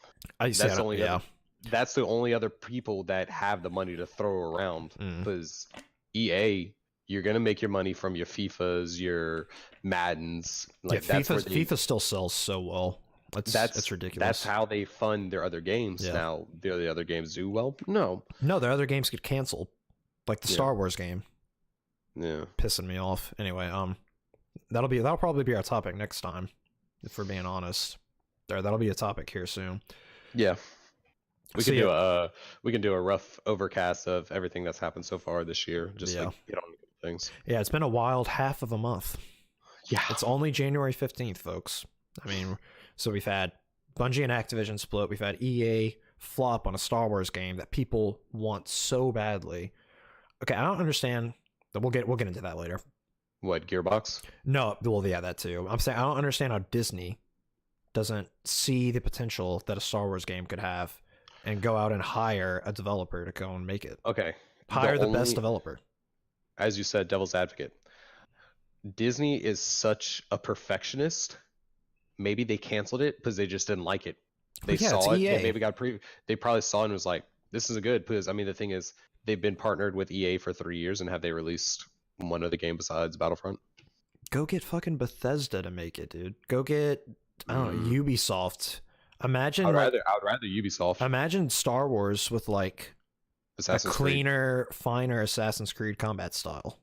That's the only other people that have the money to throw around, because EA, you're gonna make your money from your FIFAs, your Maddens. Like FIFA still sells so well. That's ridiculous. That's how they fund their other games. Yeah. Now, do the other games do well? No, their other games get canceled, like the Star Wars game. Yeah, pissing me off. Anyway, that'll probably be our topic next time, if we're being honest. That'll be a topic here soon. Yeah. We can do a rough overcast of everything that's happened so far this year. Just like get on good things. Yeah, it's been a wild half of a month. Yeah, it's only January 15th, folks. I mean, so we've had Bungie and Activision split. We've had EA flop on a Star Wars game that people want so badly. Okay, I don't understand. We'll get into that later. What, Gearbox? No, well, yeah, that too. I'm saying I don't understand how Disney doesn't see the potential that a Star Wars game could have, and go out and hire a developer to go and make it. Okay. Hire the best developer. As you said, devil's advocate. Disney is such a perfectionist. Maybe they canceled it because they just didn't like it. They saw it. They maybe they probably saw it and was like, this is good. Because, I mean, the thing is, they've been partnered with EA for 3 years, and have they released one other game besides Battlefront? Go get fucking Bethesda to make it, dude. Go get, I don't know, Ubisoft. Imagine I'd rather Ubisoft. Imagine Star Wars with like a cleaner, finer Assassin's Creed combat style.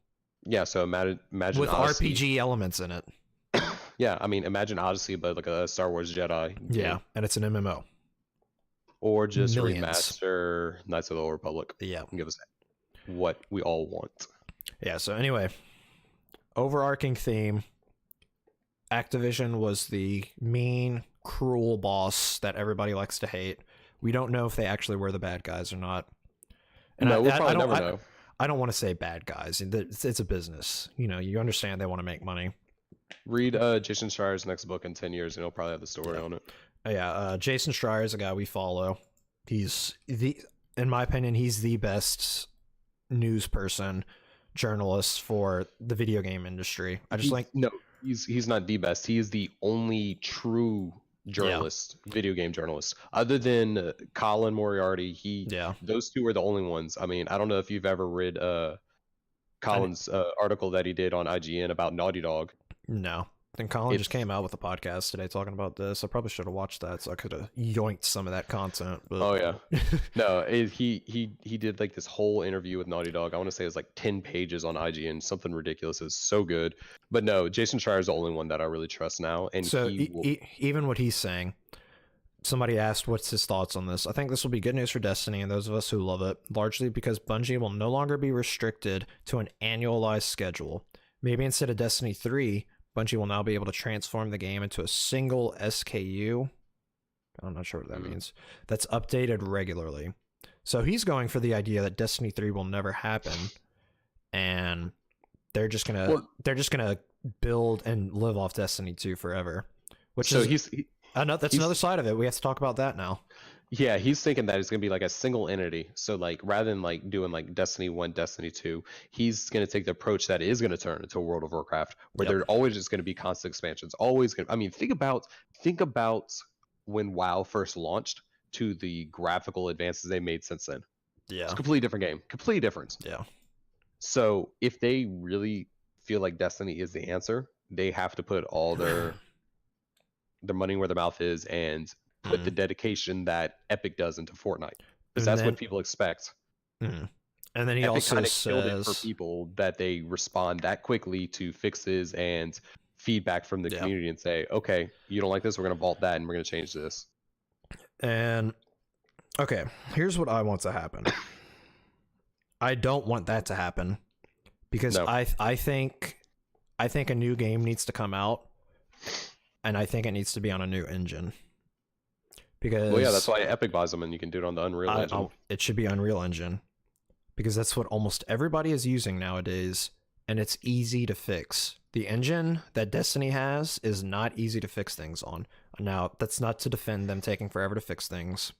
Yeah, so imagine with Odyssey. RPG elements in it. Yeah, I mean, imagine Odyssey, but like a Star Wars Jedi game. Yeah, and it's an MMO. Or just remaster Knights of the Old Republic. Yeah, and give us what we all want. Yeah. So anyway, overarching theme. Activision was the mean, cruel boss that everybody likes to hate. We don't know if they actually were the bad guys or not. And no, we'll probably never know. I don't want to say bad guys. It's a business. You understand they want to make money. Read Jason Schreier's next book in 10 years, and he'll probably have the story on it. Yeah, Jason Schreier is a guy we follow. In my opinion, he's the best news person, journalist for the video game industry. He's not the best. He is the only true journalist, video game journalist, other than Colin Moriarty. Those two are the only ones. I mean, I don't know if you've ever read Colin's article that he did on IGN about Naughty Dog. No. And Colin just came out with a podcast today talking about this. I probably should have watched that so I could have yoinked some of that content. But... Oh yeah, no, he did like this whole interview with Naughty Dog. I want to say it's like 10 pages on IGN, something ridiculous. It's so good. But no, Jason Schreier is the only one that I really trust now. And so even what he's saying, somebody asked what's his thoughts on this. I think this will be good news for Destiny and those of us who love it, largely because Bungie will no longer be restricted to an annualized schedule. Maybe instead of Destiny 3, Bungie will now be able to transform the game into a single SKU. I'm not sure what that means. That's updated regularly. So he's going for the idea that Destiny 3 will never happen, and they're just gonna build and live off Destiny 2 forever. That's another side of it. We have to talk about that now. Yeah, he's thinking that it's going to be like a single entity. So like rather than like doing like Destiny 1, Destiny 2, he's going to take the approach that is going to turn into a World of Warcraft where there always just going to be constant expansions. I mean, think about when WoW first launched to the graphical advances they made since then. Yeah. It's a completely different game. Completely different. Yeah. So if they really feel like Destiny is the answer, they have to put all their money where their mouth is and put the dedication that Epic does into Fortnite, because that's what people expect. And then he Epic also kind of says killed it for people that they respond that quickly to fixes and feedback from the community and say, okay, you don't like this, we're going to vault that and we're going to change this. And okay, here's what I want to happen. I don't want that to happen because I think a new game needs to come out, and I think it needs to be on a new engine. Because that's why Epic buys them, and you can do it on the Unreal Engine. It should be Unreal Engine, because that's what almost everybody is using nowadays, and it's easy to fix. The engine that Destiny has is not easy to fix things on. Now, that's not to defend them taking forever to fix things,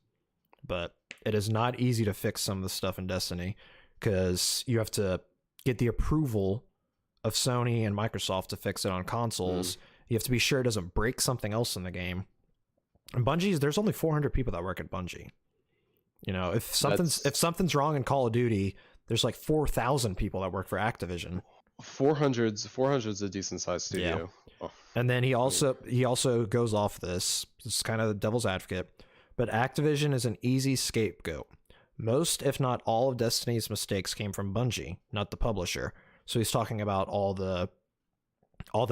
but it is not easy to fix some of the stuff in Destiny, because you have to get the approval of Sony and Microsoft to fix it on consoles. You have to be sure it doesn't break something else in the game. And there's only 400 people that work at Bungie. If something's wrong in Call of Duty, there's like 4,000 people that work for Activision. 400's a decent sized studio. Yeah. And then he also goes off this. It's kind of the devil's advocate, but Activision is an easy scapegoat. Most, if not all, of Destiny's mistakes came from Bungie, not the publisher. So he's talking about all the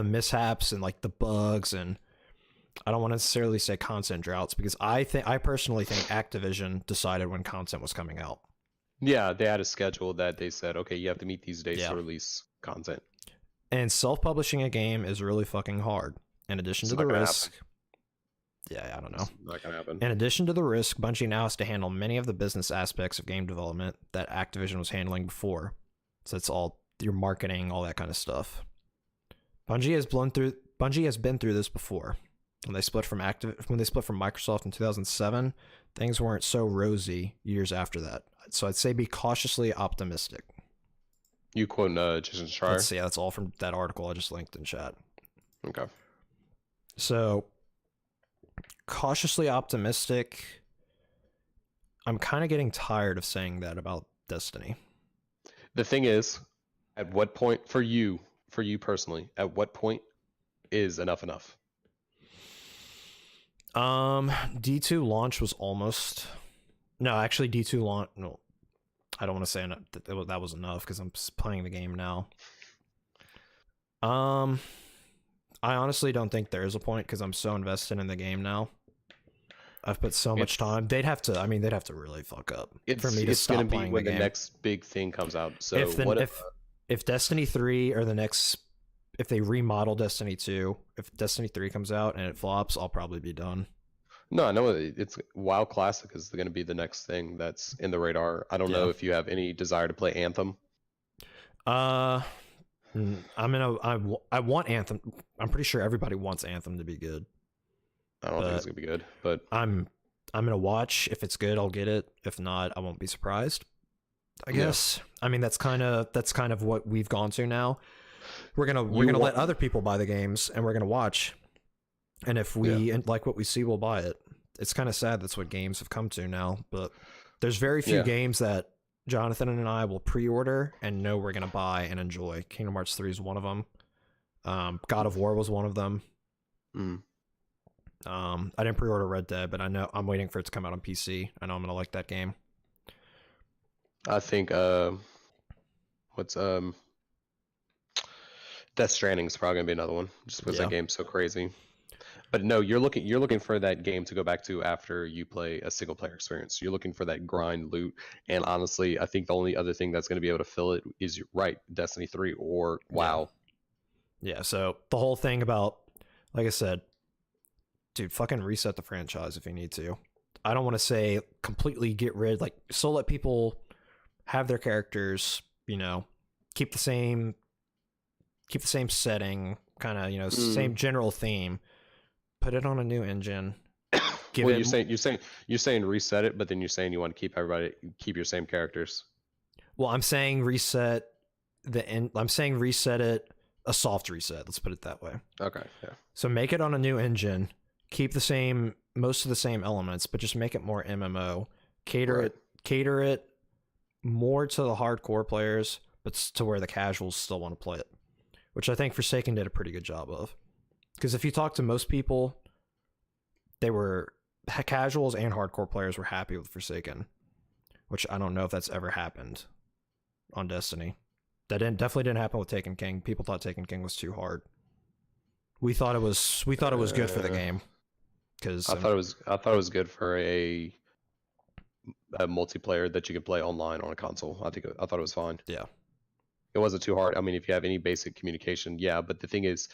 mishaps and like the bugs, and I don't want to necessarily say content droughts, because I personally think Activision decided when content was coming out. Yeah, they had a schedule that they said, okay, you have to meet these dates to release content. And self-publishing a game is really fucking hard. In addition to the risk... Yeah, I don't know. It's not gonna happen. In addition to the risk, Bungie now has to handle many of the business aspects of game development that Activision was handling before. So it's all your marketing, all that kind of stuff. Bungie has been through this before. When they split from Microsoft in 2007, things weren't so rosy years after that. So I'd say be cautiously optimistic. You quoting Jason Schreier? Let's see, that's all from that article I just linked in chat. Okay. So cautiously optimistic. I'm kind of getting tired of saying that about Destiny. The thing is, at what point for you personally, at what point is enough? D2 launch was almost... No, actually D2 launch... No, I don't want to say that was enough because I'm playing the game now. I honestly don't think there is a point because I'm so invested in the game now. I've put so much time. They'd have to really fuck up for me to stop playing the game. It's going to be when the next big thing comes out. So if Destiny 3 or if they remodel Destiny 2, if Destiny 3 comes out and it flops, I'll probably be done. No, I know it's WoW Classic is going to be the next thing that's in the radar. I don't know if you have any desire to play Anthem. Uh, I want Anthem. I'm pretty sure everybody wants Anthem to be good. I don't think it's gonna be good, but I'm gonna watch. If it's good, I'll get it. If not, I won't be surprised. I guess. I mean, that's kind of what we've gone to now. We're gonna let other people buy the games, and we're gonna watch. And if we like what we see, we'll buy it. It's kind of sad that's what games have come to now. But there's very few games that Jonathan and I will pre-order and know we're gonna buy and enjoy. Kingdom Hearts 3 is one of them. God of War was one of them. I didn't pre-order Red Dead, but I know I'm waiting for it to come out on PC. I know I'm gonna like that game. I think Death Stranding is probably gonna be another one, just because that game's so crazy. But no, you're looking for that game to go back to after you play a single player experience. You're looking for that grind loot, and honestly, I think the only other thing that's going to be able to fill it is Destiny 3 or WoW. Yeah. So the whole thing about, like I said, dude, fucking reset the franchise if you need to. I don't want to say completely get rid, like, still let people have their characters, keep the same setting, kind of, same general theme. Put it on a new engine. You're saying reset it, but then you're saying you want to keep your same characters. Well, I'm saying reset it, a soft reset. Let's put it that way. Okay. Yeah. So make it on a new engine. Keep most of the same elements, but just make it more MMO. Cater it more to the hardcore players, but to where the casuals still want to play it, which I think Forsaken did a pretty good job of. Because if you talk to most people, casuals and hardcore players were happy with Forsaken, which I don't know if that's ever happened on Destiny. That definitely didn't happen with Taken King. People thought Taken King was too hard. We thought it was good for the game. Because I thought it was good for a multiplayer that you could play online on a console. I thought it was fine. Yeah. It wasn't too hard. I mean, if you have any basic communication, yeah. But the thing is,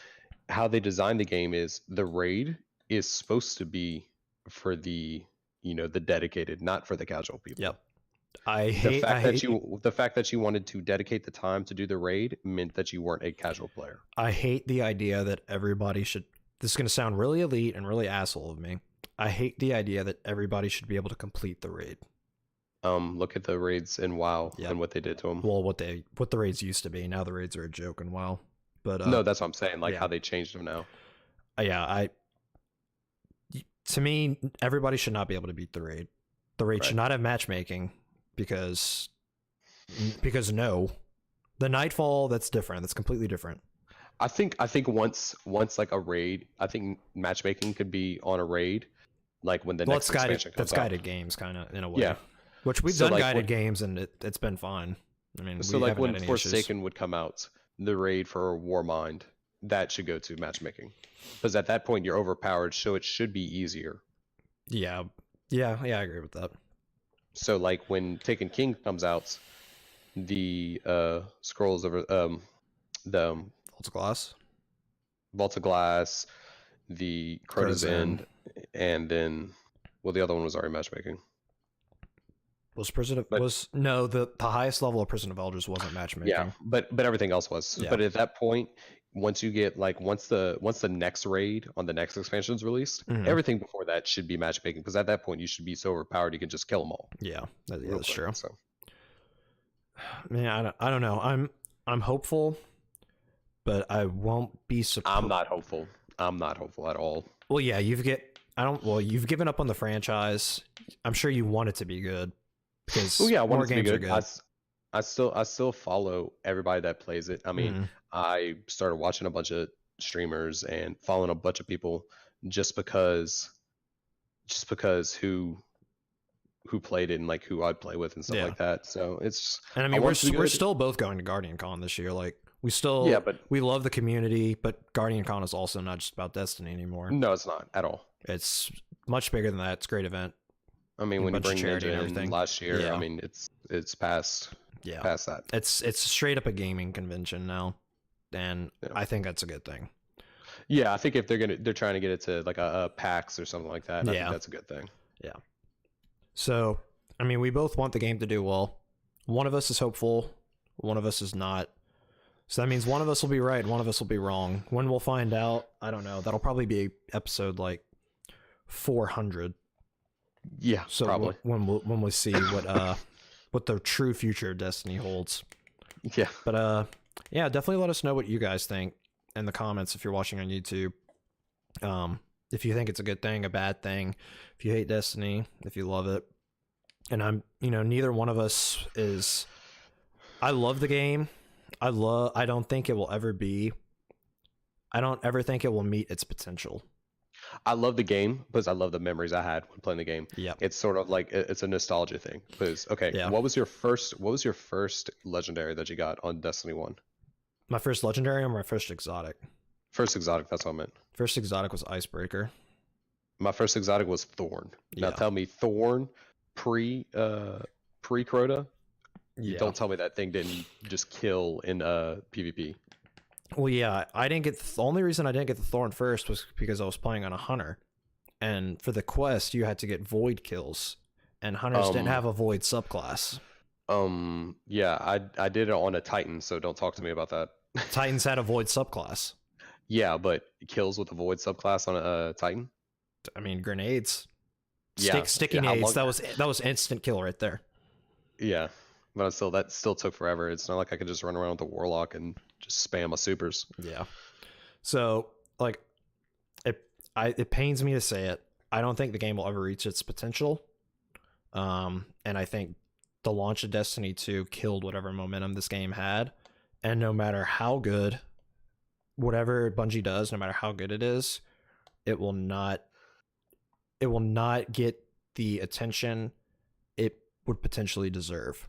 how they designed the game is the raid is supposed to be for the dedicated, not for the casual people. Yep. The fact that you wanted to dedicate the time to do the raid meant that you weren't a casual player. I hate the idea that everybody should. This is going to sound really elite and really asshole of me. I hate the idea that everybody should be able to complete the raid. Look at the raids in WoW and what they did to them. Well, what the raids used to be. Now the raids are a joke in WoW. But no, that's what I'm saying. Like how they changed them now. To me, everybody should not be able to beat the raid. The raid should not have matchmaking because no, the Nightfall, that's different. That's completely different. I think once like a raid, I think matchmaking could be on a raid, like when the next expansion comes out. That's guided games, kind of, in a way. Yeah. Which we've done guided games and it's been fine. I mean, so like when Forsaken would come out, the raid for Warmind, that should go to matchmaking, because at that point you're overpowered, so it should be easier. Yeah, I agree with that. So like when Taken King comes out, the scrolls over the Vault of Glass, the Crota's End, and then the other one was already matchmaking. The highest level of Prison of Elders wasn't matchmaking. Yeah, but everything else was. Yeah. But at that point, once you get once the next raid on the next expansion is released, everything before that should be matchmaking, because at that point you should be so overpowered you can just kill them all. Yeah, that's true. So, man, I don't know. I'm hopeful, but I won't be surprised. I'm not hopeful at all. Well, yeah, you've given up on the franchise. I'm sure you want it to be good. Because I want it to be good. I still follow everybody that plays it. I mean, I started watching a bunch of streamers and following a bunch of people just because who played it and like who I'd play with and stuff like that. So it's, and I mean, we're still both going to Guardian Con this year. Like we love the community, but Guardian Con is also not just about Destiny anymore. No, it's not at all. It's much bigger than that. It's a great event. I mean, when you bring Ninja in last year, I mean, it's past that. It's straight up a gaming convention now, and I think that's a good thing. Yeah, I think if they're trying to get it to like a PAX or something like that, I think that's a good thing. Yeah. So, I mean, we both want the game to do well. One of us is hopeful. One of us is not. So that means one of us will be right, one of us will be wrong. When we'll find out, I don't know. That'll probably be episode like 400. Yeah, so probably. When we see what the true future of Destiny holds. Yeah. But yeah, definitely let us know what you guys think in the comments if you're watching on YouTube. If you think it's a good thing, a bad thing, if you hate Destiny, if you love it. And I'm, neither one of us is. I love the game. I don't think it will ever be. I don't ever think it will meet its potential. I love the game because I love the memories I had when playing the game. Yeah, it's sort of like it's a nostalgia thing. Because what was your first legendary that you got on Destiny 1? My first legendary or my first exotic? First exotic, that's what I meant. First exotic was Icebreaker. My first exotic was Thorn. Now tell me, Thorn pre Crota. Don't tell me that thing didn't just kill in PvP. Well, yeah, I didn't get the only reason I didn't get the Thorn first was because I was playing on a hunter, and for the quest you had to get void kills, and hunters didn't have a void subclass. Yeah, I did it on a Titan, so don't talk to me about that. Titans had a void subclass. Yeah, but kills with a void subclass on a Titan. I mean, grenades. Yeah, sticky nades. That was instant kill right there. Yeah. But that still took forever. It's not like I could just run around with a warlock and just spam my supers. Yeah. So like, it pains me to say it. I don't think the game will ever reach its potential. And I think the launch of Destiny 2 killed whatever momentum this game had. And no matter how good, whatever Bungie does, no matter how good it is, it will not get the attention it would potentially deserve.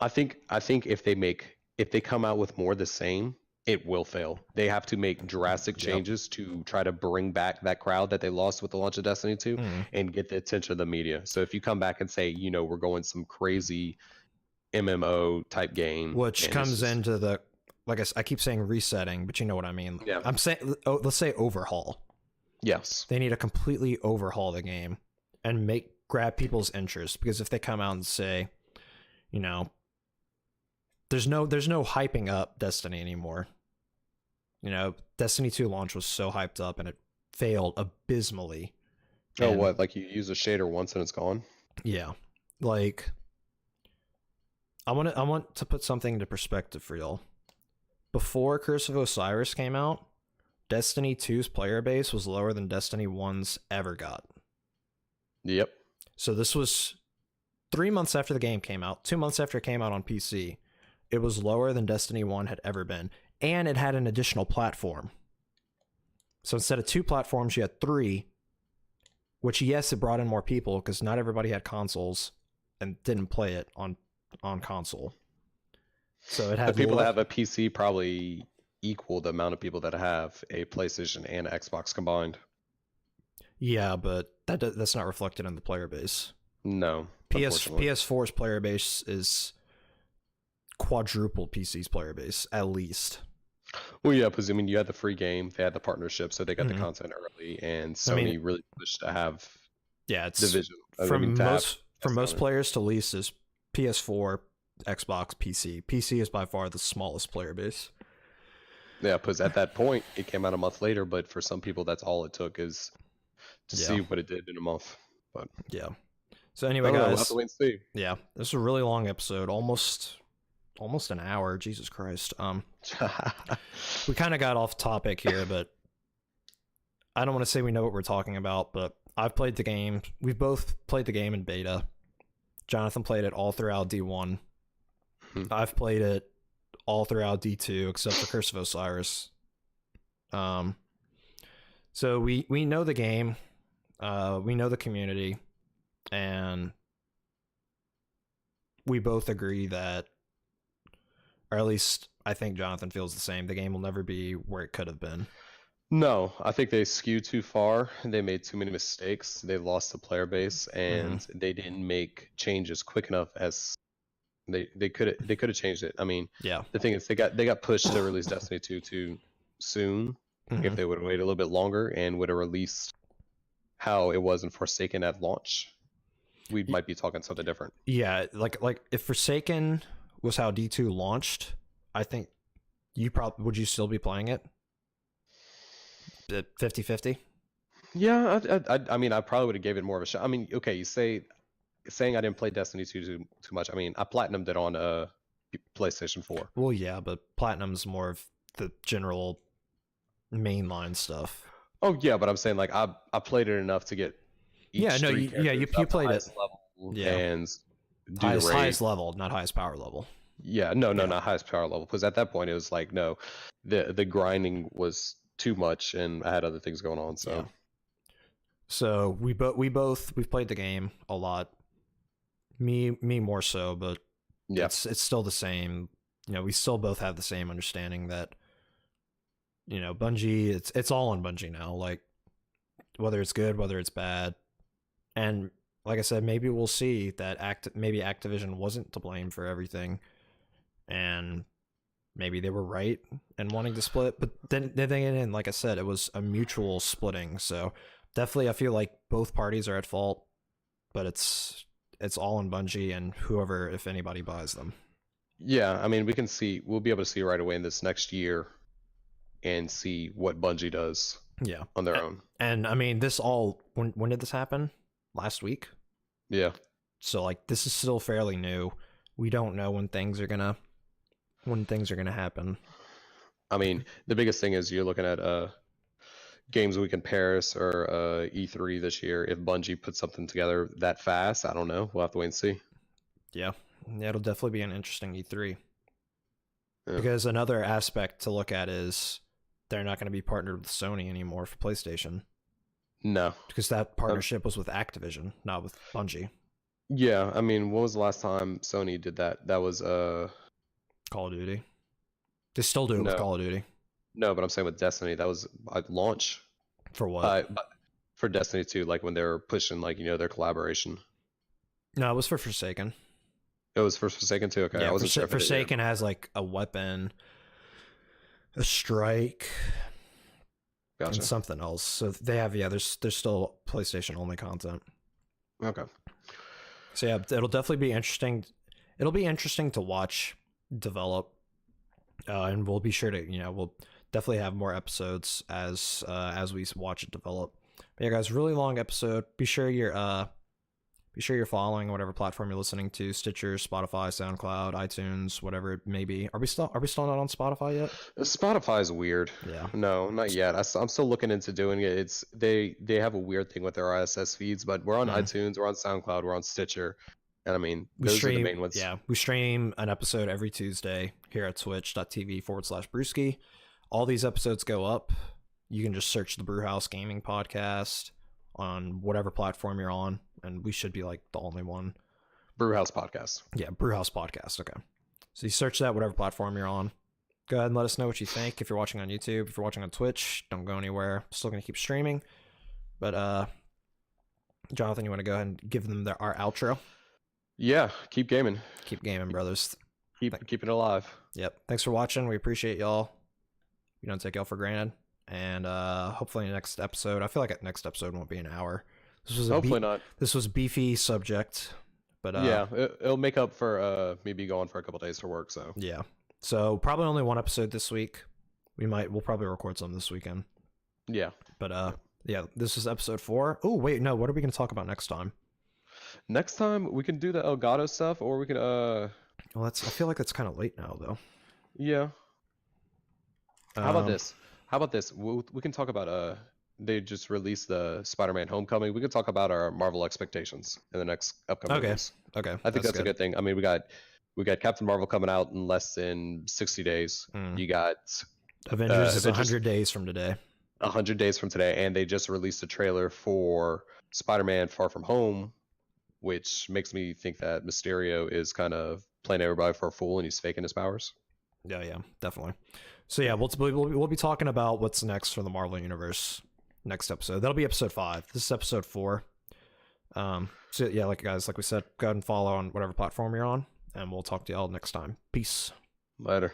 I think if they come out with more the same, it will fail. They have to make drastic changes to try to bring back that crowd that they lost with the launch of Destiny 2 and get the attention of the media. So if you come back and say, we're going some crazy MMO type game, which comes into the, like I keep saying resetting, but you know what I mean. Yeah. I'm saying, let's say overhaul. Yes. They need to completely overhaul the game and grab people's interest, because if they come out and say, there's no hyping up Destiny anymore. Destiny 2 launch was so hyped up and it failed abysmally. Oh, what? Like you use a shader once and it's gone? Yeah. Like, I want to put something into perspective for y'all. Before Curse of Osiris came out, Destiny 2's player base was lower than Destiny 1's ever got. Yep. So this was 3 months after the game came out, 2 months after it came out on PC. It was lower than Destiny 1 had ever been. And it had an additional platform. So instead of 2 platforms, you had 3. Which, yes, it brought in more people, because not everybody had consoles and didn't play it on console. So it had the people that have a PC probably equal the amount of people that have a PlayStation and Xbox combined. Yeah, but that's not reflected in the player base. No. PS4's player base is quadruple PC's player base, at least. Well, yeah, because you had the free game, they had the partnership, so they got the content early, and Sony really pushed to have division. For most players to lease is PS4, Xbox, PC. PC is by far the smallest player base. Yeah, because at that point, it came out a month later, but for some people, that's all it took is to see what it did in a month. But yeah. So anyway, guys, we'll have to wait and see. Yeah, this is a really long episode, almost an hour. Jesus Christ. We kind of got off topic here, but I don't want to say we know what we're talking about, but I've played the game. We've both played the game in beta. Jonathan played it all throughout D1. I've played it all throughout D2, except for Curse of Osiris. So we know the game. We know the community. And we both agree that, or at least I think Jonathan feels the same, the game will never be where it could have been. No, I think they skewed too far. They made too many mistakes. They lost the player base, and they didn't make changes quick enough as they could have changed it. I mean, the thing is they got pushed to release Destiny 2 too soon. If they would have waited a little bit longer and would have released how it was in Forsaken at launch, we might be talking something different. Yeah, like if Forsaken was how D2 launched, I think would you still be playing it? 50-50? Yeah, I mean, I probably would have gave it more of a shot. I mean, okay, saying I didn't play Destiny 2 too much. I mean, I platinumed it on PlayStation 4. Well, yeah, but Platinum's more of the general mainline stuff. Oh yeah, but I'm saying like I played it enough to get you played it level, yeah, and highest level, not highest power level. Yeah, no, not highest power level, because at that point it was like no, the grinding was too much and I had other things going on. So so we've played the game a lot. Me more so, but yeah, it's still the same. You know, we still both have the same understanding that, you know, Bungie, it's all on Bungie now, like whether it's good, whether it's bad. And like I said, maybe we'll see that maybe Activision wasn't to blame for everything, and maybe they were right in wanting to split. But then again, like I said, it was a mutual splitting. So definitely, I feel like both parties are at fault, but it's all on Bungie and whoever, if anybody, buys them. Yeah, I mean, we'll be able to see right away in this next year and see what Bungie does. Yeah, on their own. And I mean, when did this happen? Last week. Yeah. So like, this is still fairly new. We don't know when things are gonna happen. I mean, the biggest thing is you're looking at Games Week in Paris or E3 this year. If Bungie puts something together that fast, I don't know. We'll have to wait and see. Yeah, it'll definitely be an interesting E3. Yeah. Because another aspect to look at is they're not going to be partnered with Sony anymore for PlayStation. No. Because that partnership was with Activision, not with Bungie. Yeah, I mean, when was the last time Sony did that? That was Call of Duty. They still do it with Call of Duty. No, but I'm saying with Destiny, that was at launch. For what? For Destiny 2, like when they were pushing, like, you know, their collaboration. No, it was for Forsaken. It was for Forsaken too? Okay, yeah, I wasn't sure. Forsaken has like a weapon, a strike, and something else. So they have, there's still PlayStation only content. Okay. So yeah, it'll definitely be interesting. It'll be interesting to watch develop, and we'll be sure to, we'll definitely have more episodes as we watch it develop. But yeah, guys, really long episode. Be sure you're following whatever platform you're listening to: Stitcher, Spotify, SoundCloud, iTunes, whatever it may be. Are we still not on Spotify yet? Spotify's weird. Yeah. No, not yet. I'm still looking into doing it. They have a weird thing with their RSS feeds, but we're on iTunes, we're on SoundCloud, we're on Stitcher. And I mean, those are the main ones. Yeah, we stream an episode every Tuesday here at twitch.tv/Brewski. All these episodes go up. You can just search the Brewhouse Gaming Podcast on whatever platform you're on, and we should be like the only one. Brewhouse Podcast. Yeah, Brewhouse Podcast. Okay. So you search that, whatever platform you're on. Go ahead and let us know what you think. If you're watching on YouTube, if you're watching on Twitch, don't go anywhere. Still going to keep streaming. But, Jonathan, you want to go ahead and give them our outro? Yeah, keep gaming. Keep gaming, brothers. Keep it alive. Yep. Thanks for watching. We appreciate y'all. We don't take y'all for granted. And hopefully next episode, I feel like next episode won't be an hour. Hopefully not. This was beefy subject, but yeah, it'll make up for me be gone for a couple days for work. So yeah, so probably only one episode this week. We'll probably record some this weekend. Yeah, but yeah, this is episode 4. Oh wait, no, what are we going to talk about next time? Next time we can do the Elgato stuff, or we can Well, I feel like that's kind of late now, though. Yeah. How about this? We can talk about they just released the Spider-Man Homecoming. We can talk about our Marvel expectations in the next upcoming weeks. Okay. I think that's a good thing. I mean, we got Captain Marvel coming out in less than 60 days. You got Avengers is 100 days from today. 100 days from today, and they just released a trailer for Spider-Man Far From Home, which makes me think that Mysterio is kind of playing everybody for a fool and he's faking his powers. Yeah, definitely. So yeah, we'll be talking about what's next for the Marvel Universe next episode. That'll be episode 5. This is episode 4. So yeah, like we said, go ahead and follow on whatever platform you're on, and we'll talk to y'all next time. Peace. Later.